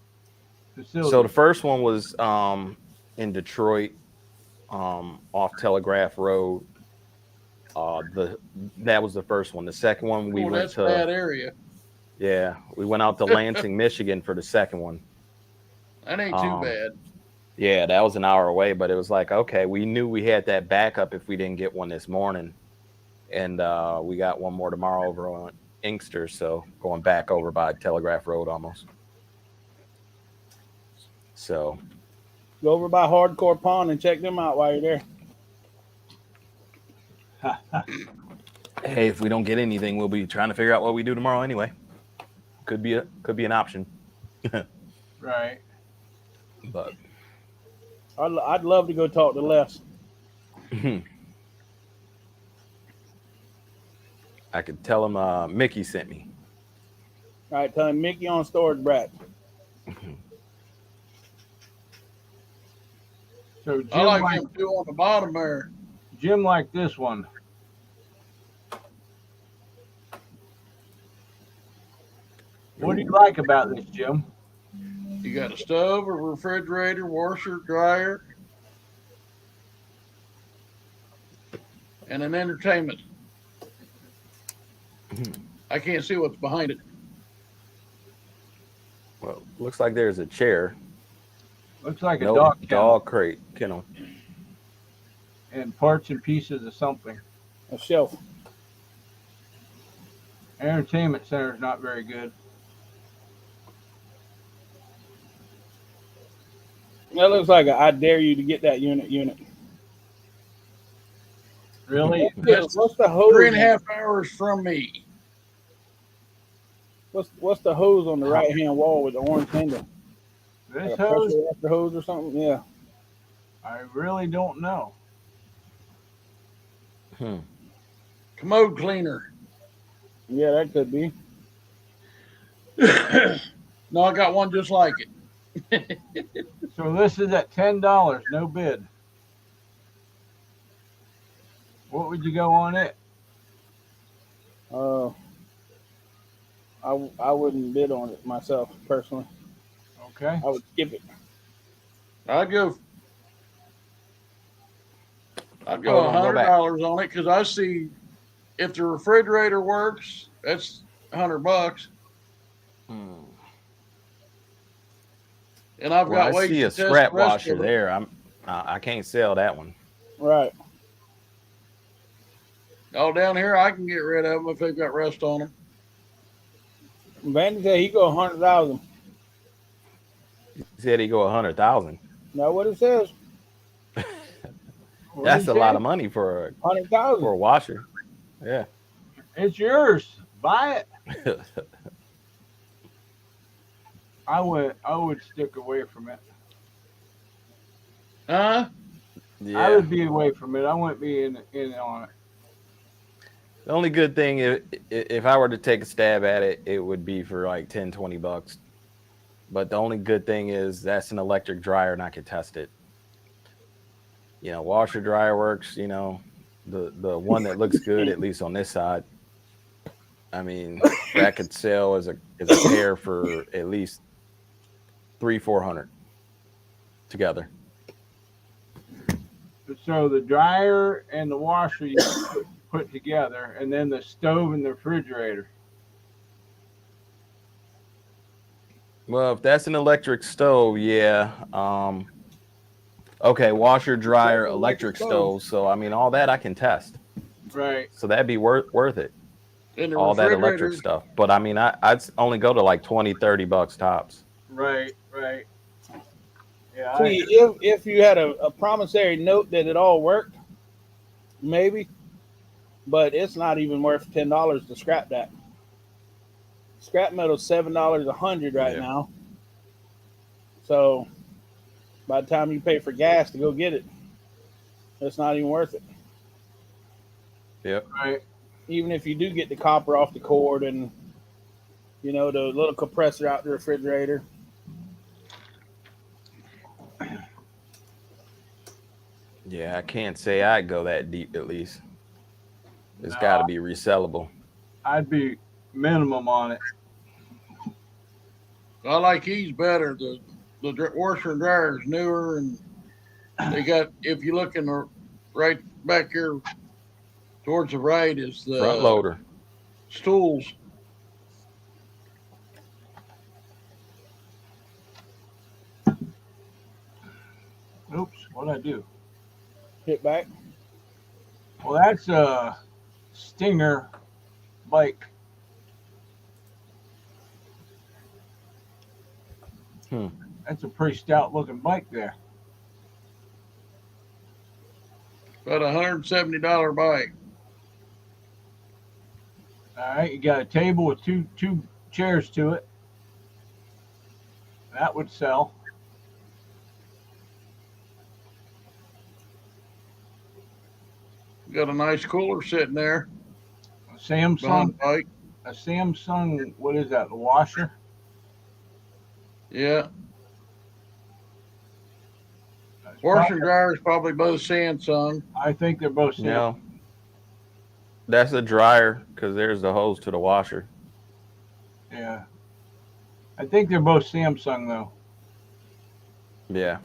facilities? So the first one was in Detroit, off Telegraph Road. That was the first one. The second one we went that's to bad area. Yeah, we went out to Lansing, Michigan for the second one. That ain't too bad. Yeah, that was an hour away, but it was like, okay, we knew we had that backup if we didn't get one this morning. And we got one more tomorrow over on Inkster, so going back over by Telegraph Road almost. So Go over by Hardcore Pond and check them out while you're there. hey, if we don't get anything, we'll be trying to figure out what we do tomorrow anyway. Could be an option. Right. But I'd love to go talk to Les. I could tell him Mickey sent me. All right, tell him Mickey on storage brack. So Jim I like him too on the bottom there. Jim liked this one. What do you like about this, Jim? You got a stove, a refrigerator, washer, dryer, and an entertainment. I can't see what's behind it. Well, looks like there's a chair. Looks like a No dog kennel dog crate kennel. and parts and pieces of something. A shelf. Entertainment center is not very good. That looks like I dare you to get that unit. Really? What's the hose? 3.5 hours from me. What's the hose on the right hand wall with the orange handle? This Like a hose, pressure washer hose or something? Yeah. I really don't know. Commode cleaner. Yeah, that could be. No, I got one just like it. So this is at $10, no bid. What would you go on it? I wouldn't bid on it myself personally. Okay. I would skip it. I'd go Hold on, go back. $100 on it because I see if the refrigerator works, that's $100, and I've Well, got I ways see to a test the scrap rest washer of it. there. I can't sell that one. Right. Oh, down here I can get rid of them if they've got rust on them. Vandy said he go 100,000. He said he go 100,000. That's what it says. What That's did a you lot say? of money for 100,000. a washer. Yeah. It's yours. Buy it. I would stick away from it. Huh? Yeah. I would be away from it. I wouldn't be in on it. The only good thing if I were to take a stab at it, it would be for like 10, 20 bucks. But the only good thing is that's an electric dryer and I could test it. Washer dryer works, the one that looks good, at least on this side. I mean, that could sell as a pair for at least $300-$400 together. So the dryer and the washer you put together, and then the stove and the refrigerator. Well, if that's an electric stove, yeah. Okay, washer, dryer, electric stove. So I mean, all that I can test. Right. So that'd be worth it. And the All that refrigerator, electric stuff. But I mean, I'd only go to like 20, 30 bucks tops. Right. Yeah. See, if you had a promissory note that it all worked, maybe. But it's not even worth $10 to scrap that. Scrap metal's $7 100 right Yeah. now. So By the time you pay for gas to go get it, it's not even worth it. Yep. Right. Even if you do get the copper off the cord and the little compressor out the refrigerator. Yeah, I can't say I'd go that deep at least. It's No, got to be resellable. I'd be minimum on it. I like these better. The washer and dryer is newer, and they got. If you look in the right back here towards the right is the Front loader. stools. Oops, what'd I do? Hit back. Well, that's a Stinger bike. That's a pretty stout looking bike there. About $170 bike. All right, you got a table with two chairs to it. That would sell. Got a nice cooler sitting there A behind Samsung, the bike. a Samsung. What is that? The washer. Yeah. That's Washer and probably- dryer is probably both Samsung. I think they're both Samsung. No. That's a dryer because there's the hose to the washer. Yeah. I think they're both Samsung though. Yeah.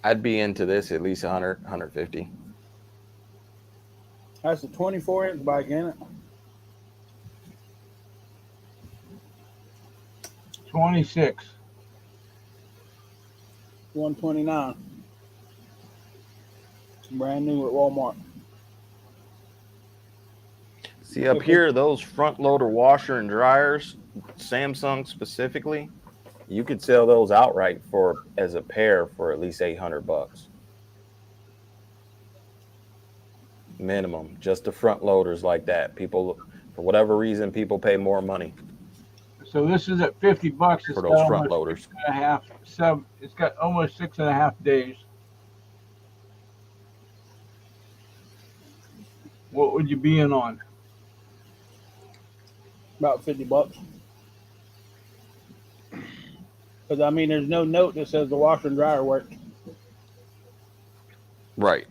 I'd be into this at least 100, 150. That's a 24-inch bike, ain't it? 26. 129. Brand new at Walmart. See up here, those front loader washer and dryers, Samsung specifically, you could sell those outright for as a pair for at least $800 minimum. Just the front loaders like that. People, for whatever reason, people pay more money So this is at $50. It's for got those front almost loaders. 6.5. It's got almost 6.5 days. What would you be in on? About $50. Because, I mean, there's no note that says the washer and dryer work. Right.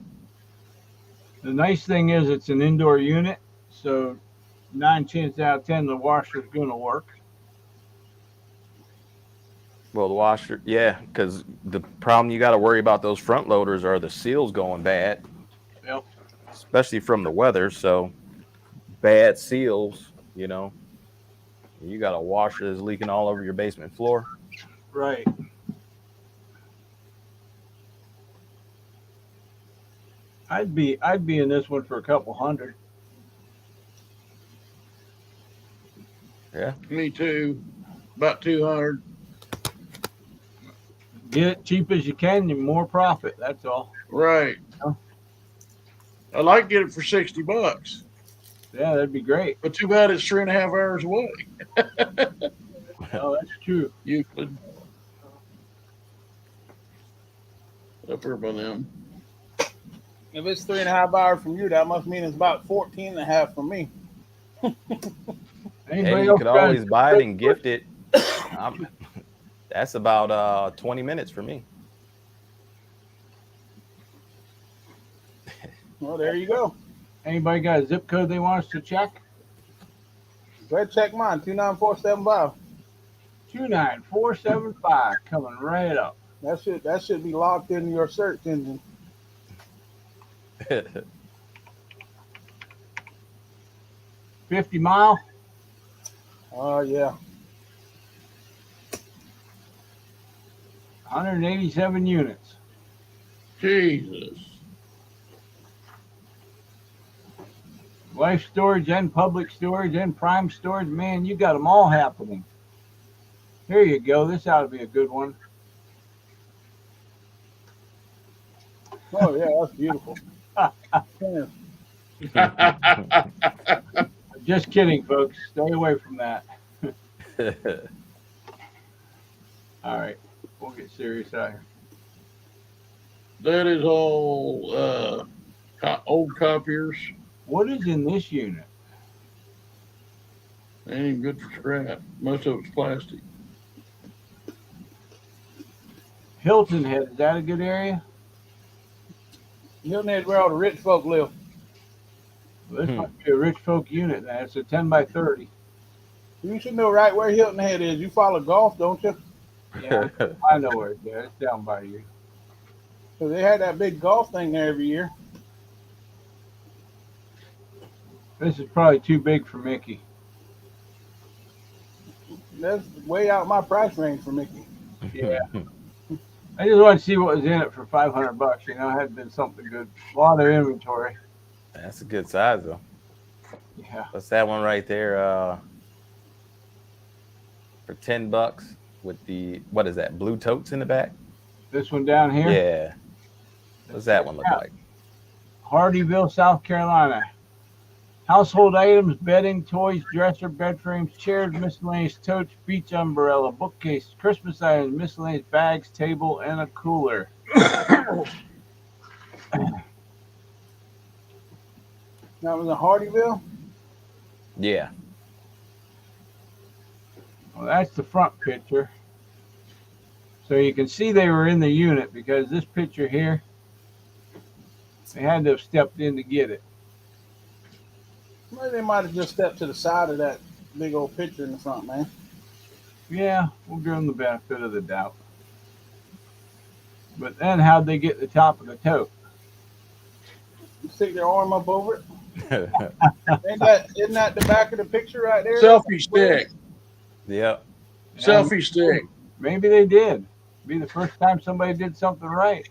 The nice thing is it's an indoor unit, so 9 chances out of 10 the washer's going to work. Well, the washer, yeah, because the problem you got to worry about those front loaders are the seals going bad. Yep. Especially from the weather. So bad seals, you know, you got a washer that's leaking all over your basement floor. Right. I'd be in this one for a couple hundred. Yeah. Me too. About 200. Get it cheap as you can, and more profit. That's all. Right. Yeah. I'd like to get it for $60, Yeah, that'd be great. but too bad it's 3.5 hours away. Oh, that's true. Euclid. Up here by them. If it's 3.5 hours from you, that must mean it's about 14.5 from me. And you could always buy it and gift it. That's about 20 minutes for me. Well, there you go. Anybody got a zip code they want us to check? Go ahead, check mine. 29475. 29475 coming right up. That should be locked in your search engine. 50 mile. Oh yeah. 187 units. Jesus. Life storage and public storage and prime storage. Man, you got them all happening. Here you go. This ought to be a good one. Oh yeah, that's beautiful. Yeah. Just kidding, folks. Stay away from that. All right, we'll get serious out here. That is all old copiers. What is in this unit? Ain't even good for scrap. Most of it's plastic. Hilton Head, is that a good area? Hilton Head's where all the rich folk live. Well, this might be a rich folk unit. Now it's a 10 by 30. You should know right where Hilton Head is. You follow golf, don't you? Yeah, I know where it's at. It's down by you. So they had that big golf thing there every year. This is probably too big for Mickey. That's way out my price range for Mickey. Yeah. I just wanted to see what was in it for $500. You know, it had been something good. A lot of inventory. That's a good size though. Yeah. What's that one right there? For $10 with the what is that? Blue totes in the back? This one down here. Yeah. What's that one look like? Hardyville, South Carolina. Household items, bedding, toys, dresser, bed frames, chairs, miscellaneous totes, beach umbrella, bookcase, Christmas items, miscellaneous bags, table, and a cooler. That was in Hardyville? Yeah. Well, that's the front picture. So you can see they were in the unit because this picture here, they had to have stepped in to get it. Maybe they might have just stepped to the side of that big old picture in the front, man. Yeah, we'll give them the benefit of the doubt. But then how'd they get the top of the tote? You stick their arm up over it. Isn't that the back of the picture right there? Selfie stick. Yep. Selfie stick. Maybe they did. Be the first time somebody did something right.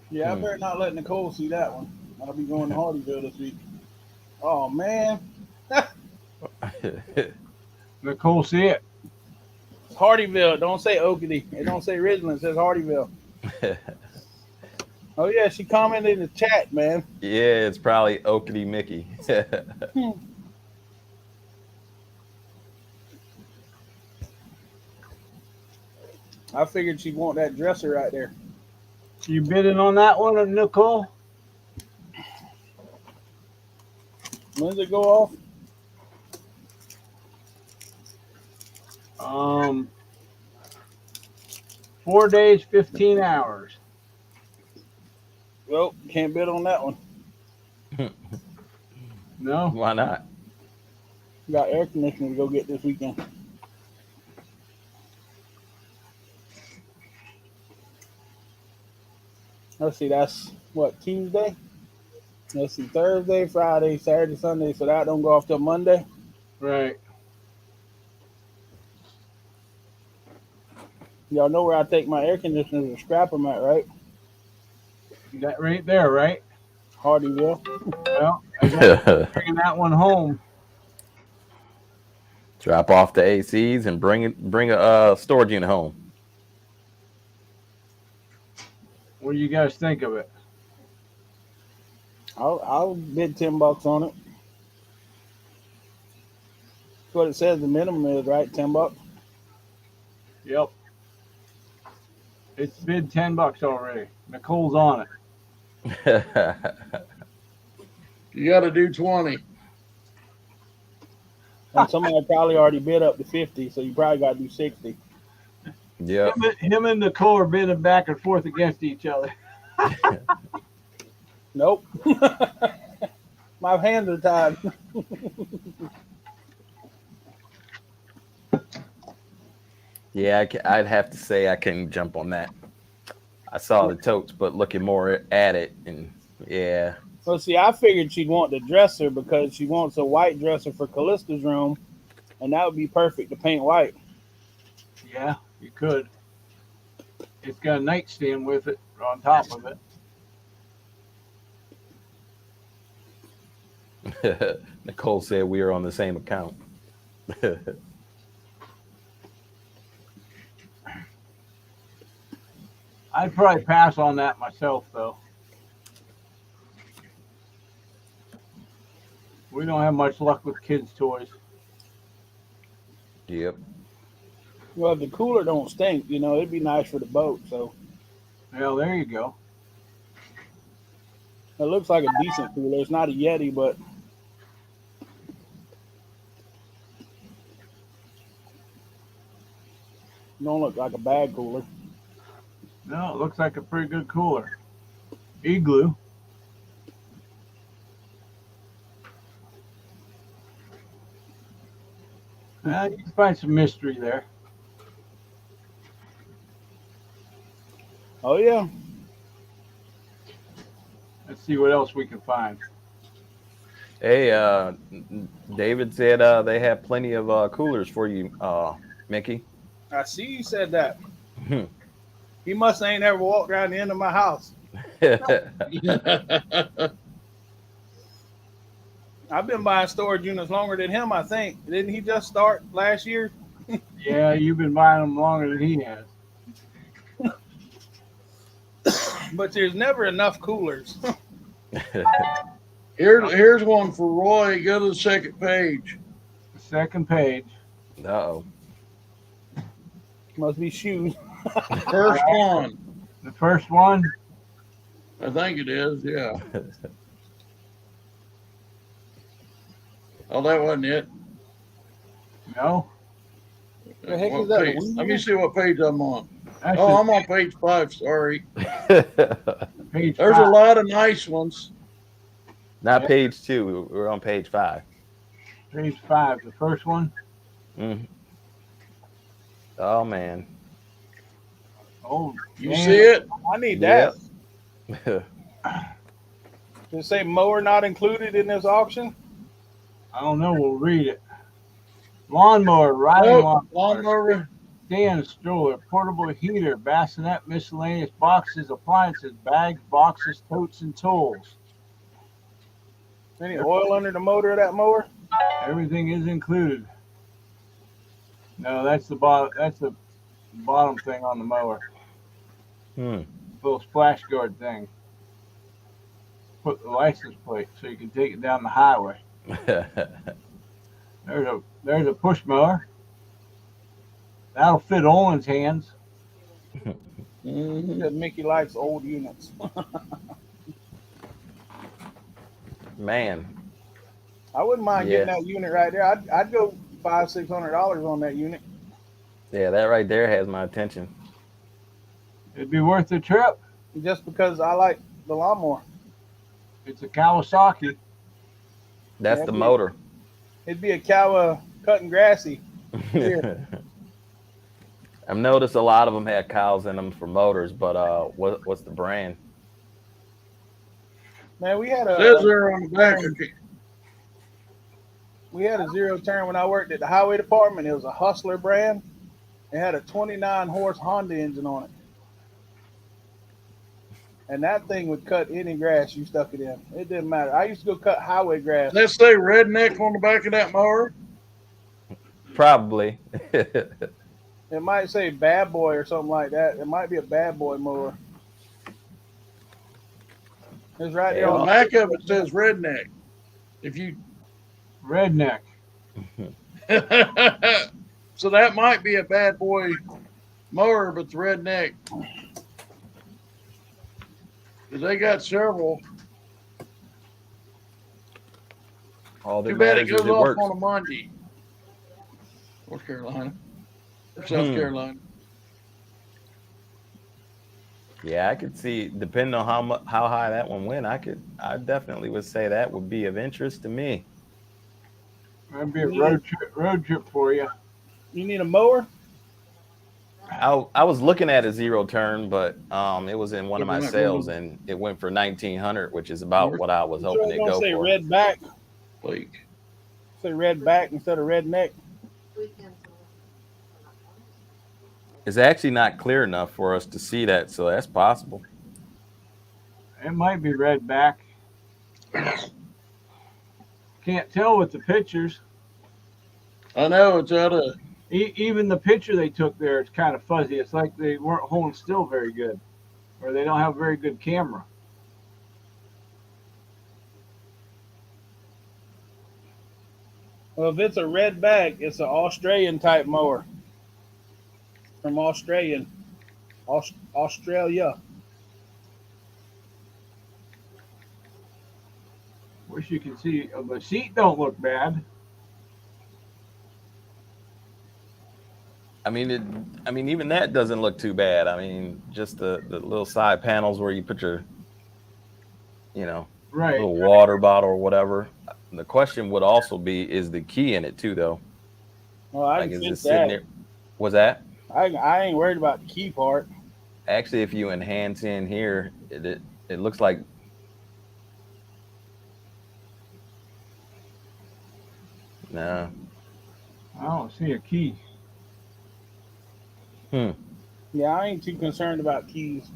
Yeah, I better not let Nicole see that one. I'll be going to Hardyville this week. Oh man, Nicole, see it. it's Hardyville. It don't say Oakity. It don't say Ridgeland. It says Hardyville. Oh yeah, she commented in the chat, man. Yeah, it's probably Oakity Mickey. I figured she'd want that dresser right there. You bidding on that one, Nicole? When's it go off? 4 days, 15 hours. Well, can't bid on that one. No? Why not? Got air conditioning to go get this weekend. Let's see, that's what, Tuesday? Let's see, Thursday, Friday, Saturday, Sunday, so that don't go off till Monday. Right. Y'all know where I take my air conditioners and scrap them at, right? That right there, right? Hardyville. Well, I got bringing that one home. Drop off the ACs and bring a storage unit home. What do you guys think of it? I'll bid $10 on it. That's what it says the minimum is, right? $10. Yep. It's bid $10 already. Nicole's on it. You got to do 20. And somebody probably already bid up to 50, so you probably got to do 60. Yeah. Him and Nicole are bidding back and forth against each other. Nope. My hands are tied. Yeah, I'd have to say I couldn't jump on that. I saw the totes, but looking more at it, and yeah. Well, see, I figured she'd want the dresser because she wants a white dresser for Callista's room, and that would be perfect to paint white. Yeah, you could. It's got a nightstand with it on top of it. Nicole said we are on the same account. I'd probably pass on that myself, though. We don't have much luck with kids' toys. Yep. Well, if the cooler don't stink, it'd be nice for the boat. So Well, there you go. it looks like a decent cooler. It's not a Yeti, but it don't look like a bad cooler. No, it looks like a pretty good cooler. Igloo. You can find some mystery there. Oh yeah. Let's see what else we can find. Hey, David said they have plenty of coolers for you, Mickey. I see you said that. He must ain't ever walked around the end of my house. I've been buying storage units longer than him, I think. Didn't he just start last year? Yeah, you've been buying them longer than he has. But there's never enough coolers. Here's one for Roy. Go to the second page. The second page. Uh-oh. Must be shoes. First one. The first one. I think it is, yeah. Oh, that wasn't it. No. The heck What is that? page? Let me see what page I'm on. That's Oh, I'm on page 5, sorry. page There's 5. a lot of nice ones. Not page 2. We're on page 5. Page 5. The first one. Mm. Oh man. Oh, You man. see it? I need that. Yep. Does it say mower not included in this auction? I don't know. We'll read it. Lawnmower, riding Nope, lawnmower, lawnmower. stand stroller, portable heater, bassinet, miscellaneous boxes, appliances, bags, boxes, totes, and tools. Any oil under the motor of that mower? Everything is included. No, that's the bottom. That's the bottom thing on the mower. Little splash guard thing. Put the license plate so you can take it down the highway. There's a push mower. That'll fit Owen's hands. Mhm. Because Mickey likes old units. Man. I wouldn't mind Yeah. getting that unit right there. I'd go $500-$600 on that unit. Yeah, that right there has my attention. It'd be worth the trip. Just because I like the lawnmower. It's a Kawasaki. That's Yeah, the it'd be- motor. It'd be a cow cutting grassy. Here. I've noticed a lot of them had cows in them for motors, but what's the brand? Man, we had Says a there on the back. zero turn when I worked at the highway department. It was a Hustler brand. It had a 29 horse Honda engine on it. And that thing would cut any grass you stuck it in. It didn't matter. I used to go cut highway grass. Let's say redneck on the back of that mower. Probably. It might say bad boy or something like that. It might be a bad boy mower. It's right there On on the back of it says redneck. If you Redneck. so that might be a bad boy mower, but it's redneck. Because they got several. All that Too bad it matters is goes it off works. on a Monday. North Carolina. Or South Carolina. Yeah, I could see, depending on how high that one went, I definitely would say that would be of interest to me. That'd be a road trip for you. You need a mower? I was looking at a zero turn, but it was in one of my Isn't that sales, really- and it went for $1,900, which is about what I was hoping to Don't go say for. red back. Like, Say red back instead of redneck. It's actually not clear enough for us to see that, so that's possible. It might be redback. Can't tell with the pictures. I know it's out of Even the picture they took there, it's kind of fuzzy. It's like they weren't holding still very good, or they don't have a very good camera. Well, if it's a red back, it's an Australian type mower from Australia. Wish you could see. The seat don't look bad. I mean, even that doesn't look too bad. I mean, just the little side panels where you put your, Right. little water bottle or whatever. The question would also be, is the key in it too, though? Well, I Like, can is it fix sitting that. there? Was that? I ain't worried about the key part. Actually, if you enhance in here, it looks like. No. I don't see a key. Hmm. Yeah, I ain't too concerned about keys.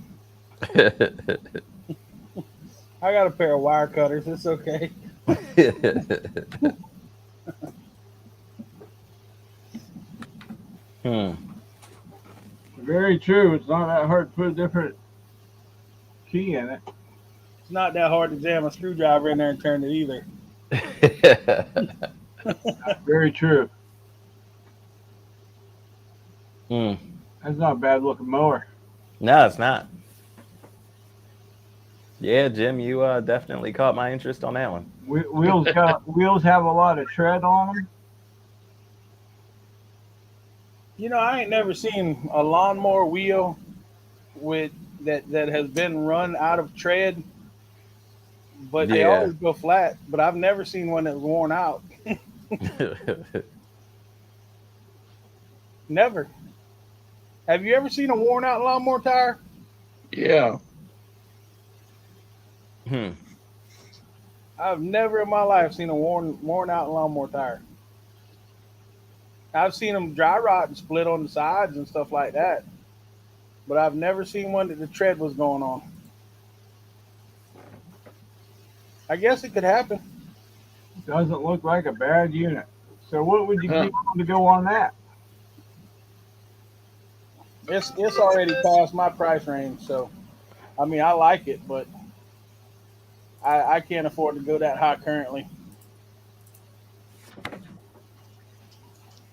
I got a pair of wire cutters. It's okay. Hmm. Very true. It's not that hard to put a different key in it. It's not that hard to jam a screwdriver in there and turn it either. Very true. Hmm. That's not a bad looking mower. No, it's not. Yeah, Jim, you definitely caught my interest on that one. Wheels have a lot of tread on them. I ain't never seen a lawnmower wheel with that has been run out of tread, but they Yeah. always go flat. But I've never seen one that's worn out. Never. Have you ever seen a worn out lawnmower tire? Yeah. Hmm. I've never in my life seen a worn out lawnmower tire. I've seen them dry rot and split on the sides and stuff like that, but I've never seen one that the tread was going on. I guess it could happen. Doesn't look like a bad unit. So what would you Huh. give to go on that? It's already past my price range, so I mean I like it, but I can't afford to go that high currently.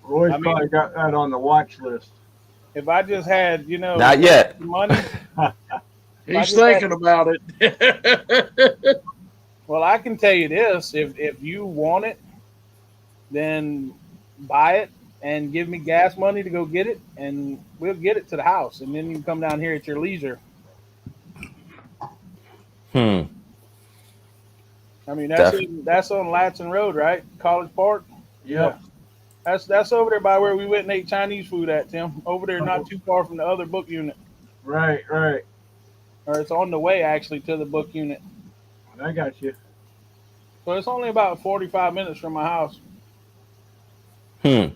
Roy's I mean, probably got that on the watch list. if I just had Not yet. money, He's thinking about it. well, I can tell you this: if you want it, then buy it and give me gas money to go get it, and we'll get it to the house, and then you can come down here at your leisure. Hmm. I mean, Def- that's on Latson Road, right? College Park. Yep. That's over there by where we went and ate Chinese food at, Tim. Over there, not too far from the other book unit, Right. or it's on the way actually to the book unit. I got you. So it's only about 45 minutes from my house. Hmm.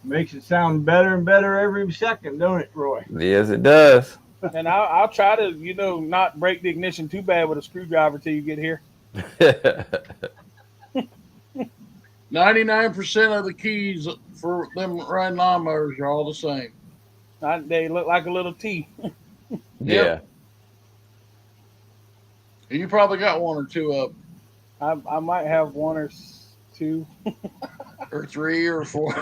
Makes it sound better and better every second, don't it, Roy? Yes, it does. And I'll try to, not break the ignition too bad with a screwdriver till you get here. 99% of the keys for them riding lawnmowers are all the same. They look like a little T. Yeah. You probably got one or two of them, I might have one or two. or three or four.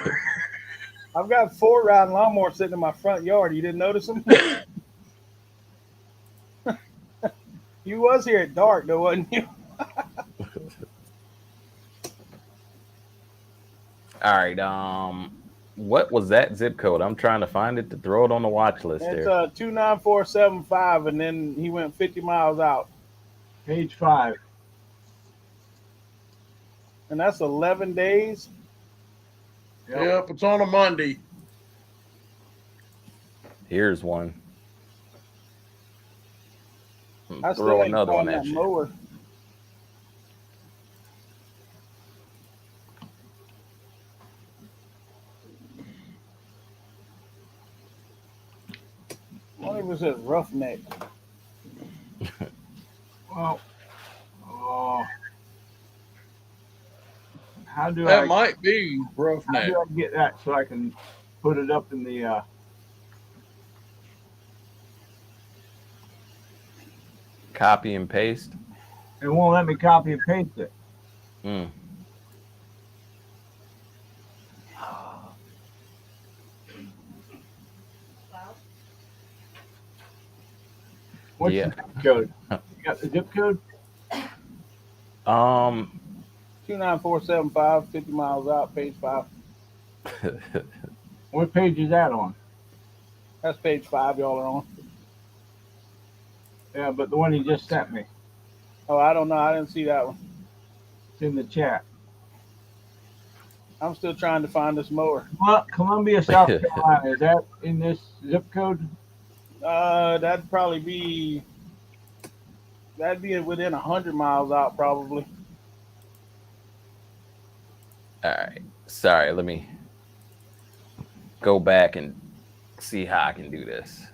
I've got 4 riding lawnmowers sitting in my front yard. You didn't notice them? You was here at dark, though, wasn't you? All right. What was that zip code? I'm trying to find it to throw it on the watch list It's there. 29475, and then he went 50 miles out, Page 5. and that's 11 days. Yep, it's on a Monday. Here's one. I still Throw ain't another one found at that you. mower. What was it, roughneck? Well, oh, how do That I might be roughneck. get that so I can put it up in the? Copy and paste. It won't let me copy and paste it. Hmm. What's Yeah. the zip code? You got the zip code? 29475, 50 miles out, page 5. What page is that on? That's page 5 y'all are on. Yeah, but the one you just sent me. Oh, I don't know. I didn't see that one. It's in the chat. I'm still trying to find this mower. Columbia, South Carolina. Is that in this zip code? That'd be within 100 miles out, probably. All right. Sorry, let me go back and see how I can do this.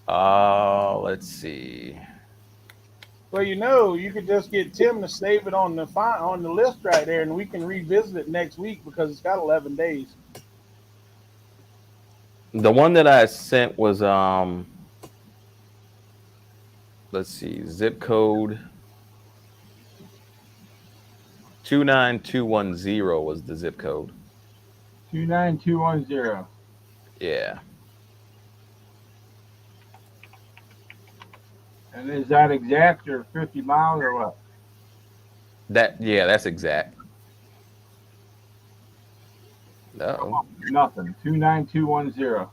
Let's see. Well, you could just get Tim to save it on the list right there, and we can revisit it next week because it's got 11 days. The one that I sent was let's see, zip code 29210 was the zip code. 29210. Yeah. And is that exact or 50 miles or what? That's exact. No. Nothing. 29210.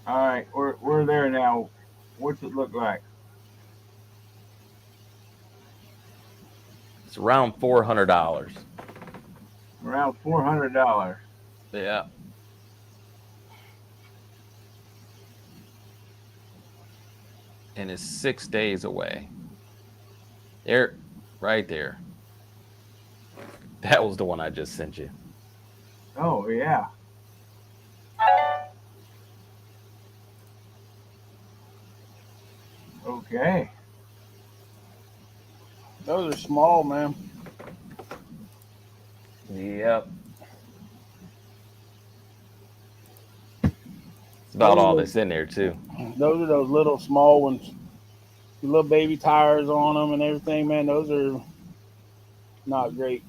All right, we're there now. What's it look like? It's around $400. Around $400. Yeah. And it's 6 days away. There, right there. That was the one I just sent you. Oh yeah. Okay. Those are small, man. Yep. It's about all that's in there too. Those are those little small ones. The little baby tires on them and everything, man. Those are not great.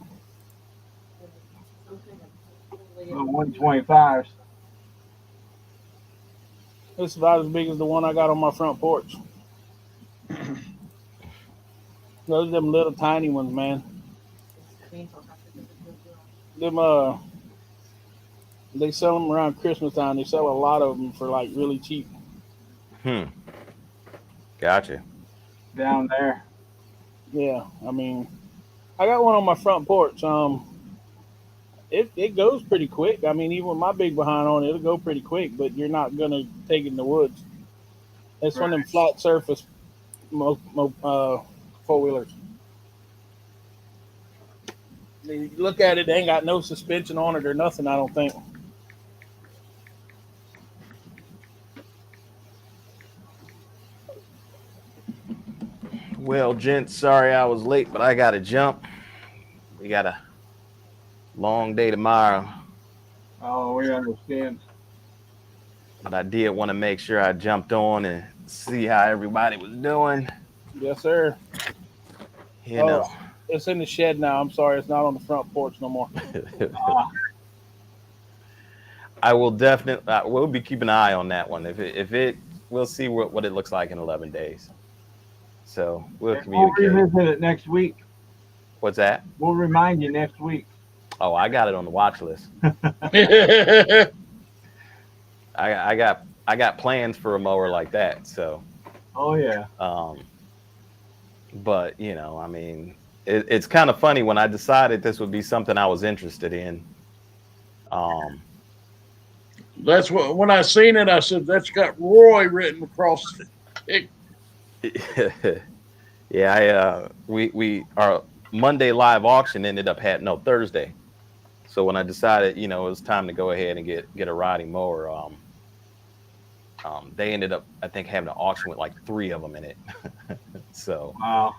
Little 125s. It's about as big as the one I got on my front porch. Those are them little tiny ones, man. Them they sell them around Christmas time. They sell a lot of them for like really cheap. Gotcha. Down there. Yeah, I mean, I got one on my front porch. It goes pretty quick. I mean, even with my big behind on it, it'll go pretty quick. But you're not gonna take it in the woods. It's one of them flat surface four wheelers. You look at it, they ain't got no suspension on it or nothing. I don't think. Well, gents, sorry I was late, but I gotta jump. We got a long day tomorrow. Oh, we understand. But I did want to make sure I jumped on and see how everybody was doing. Yes, sir. You know. It's in the shed now. I'm sorry, it's not on the front porch no more. I will definitely. We'll be keeping an eye on that one. If it, we'll see what it looks like in 11 days. So we'll communicate. We'll revisit it next week. What's that? We'll remind you next week. Oh, I got it on the watch list. I got plans for a mower like that. So. Oh yeah. But I mean, it's kind of funny when I decided this would be something I was interested in. That's what when I seen it, I said that's got Roy written across it. Yeah, our Monday live auction ended up Thursday. So when I decided, it was time to go ahead and get a riding mower, they ended up, I think, having an auction with like 3 of them in it. So, wow.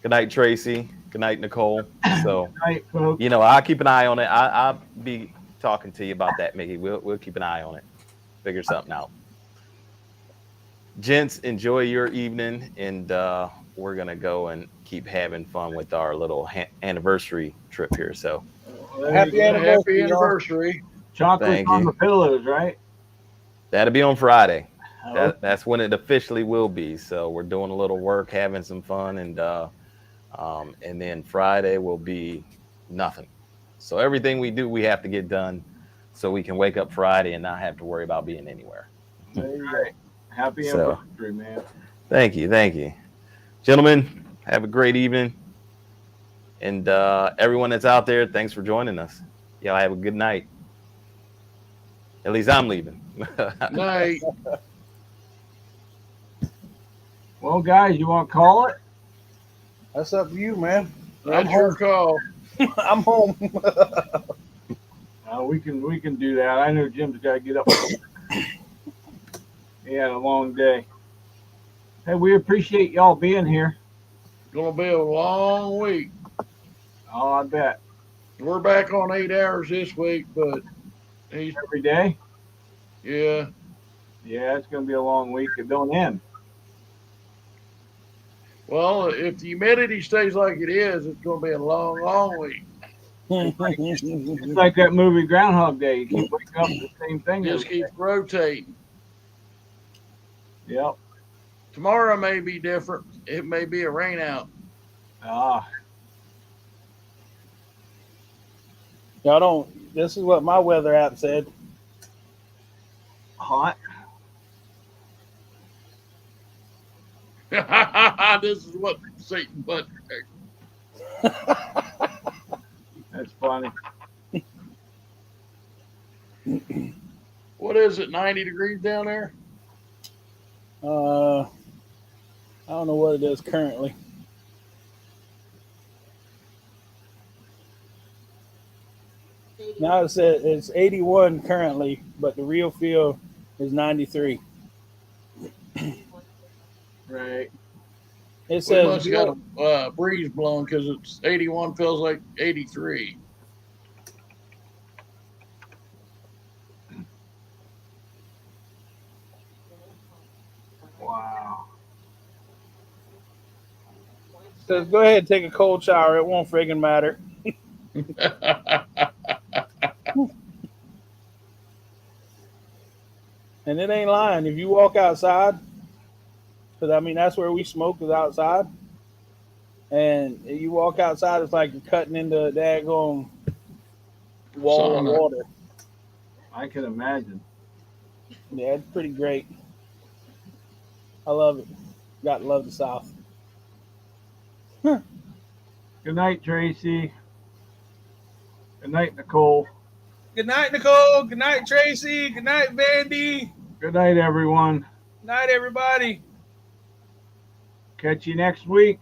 Good night, Tracy. Good night, Nicole. So, Good night, folks. I'll keep an eye on it. I'll be talking to you about that, Mickey. We'll keep an eye on it. Figure something out. Gents, enjoy your evening, and we're gonna go and keep having fun with our little anniversary trip here. So, There Happy you go. anniversary. Happy y'all. anniversary. Chocolates Thank on you. the pillows, right? That'll be on Friday. Oh, That's when it officially will be. So we're doing a little work, having some fun, and then Friday will be nothing. So everything we do, we have to get done, so we can wake up Friday and not have to worry about being anywhere. There you right. Happy So- anniversary, man. Thank you, gentlemen. Have a great evening, and everyone that's out there, thanks for joining us. Y'all have a good night. At least I'm leaving. Night. Well, guys, you want to call it? go. That's up to you, man. That's your call. I'm home. We can do that. I know Jim's got to get up. He had a long day. Hey, we appreciate y'all being here. Gonna be a long week. Oh, I bet. We're back on 8 hours this week, but he's Every day. yeah. Yeah, it's going to be a long week. It don't end. Well, if the humidity stays like it is, it's gonna be a long, long week. It's like that movie Groundhog Day. You keep waking up to the same thing. Just every day. keeps rotating. Yep. Tomorrow may be different. It may be a rain out. Ah, Y'all don't. This is what my weather app said. hot. This is what Satan but That's funny. what is it, 90 degrees down there? I don't know what it is currently. Now it says it's 81 currently, but the real feel is 93. Right. It We says must have got a breeze blowing because it's 81 feels like 83. Wow. says go ahead and take a cold shower. It won't friggin' matter. And it ain't lying. If you walk outside, because I mean that's where we smoke is outside, and if you walk outside, it's like you're cutting into a daggone wall of Sauna. water. I can imagine. Yeah, it's pretty great. I love it. Got to love the South. Good night, Tracy. Good night, Nicole. Good night, Nicole. Good night, Tracy. Good night, Vandy. Good night, everyone. Good night, everybody. Catch you next week.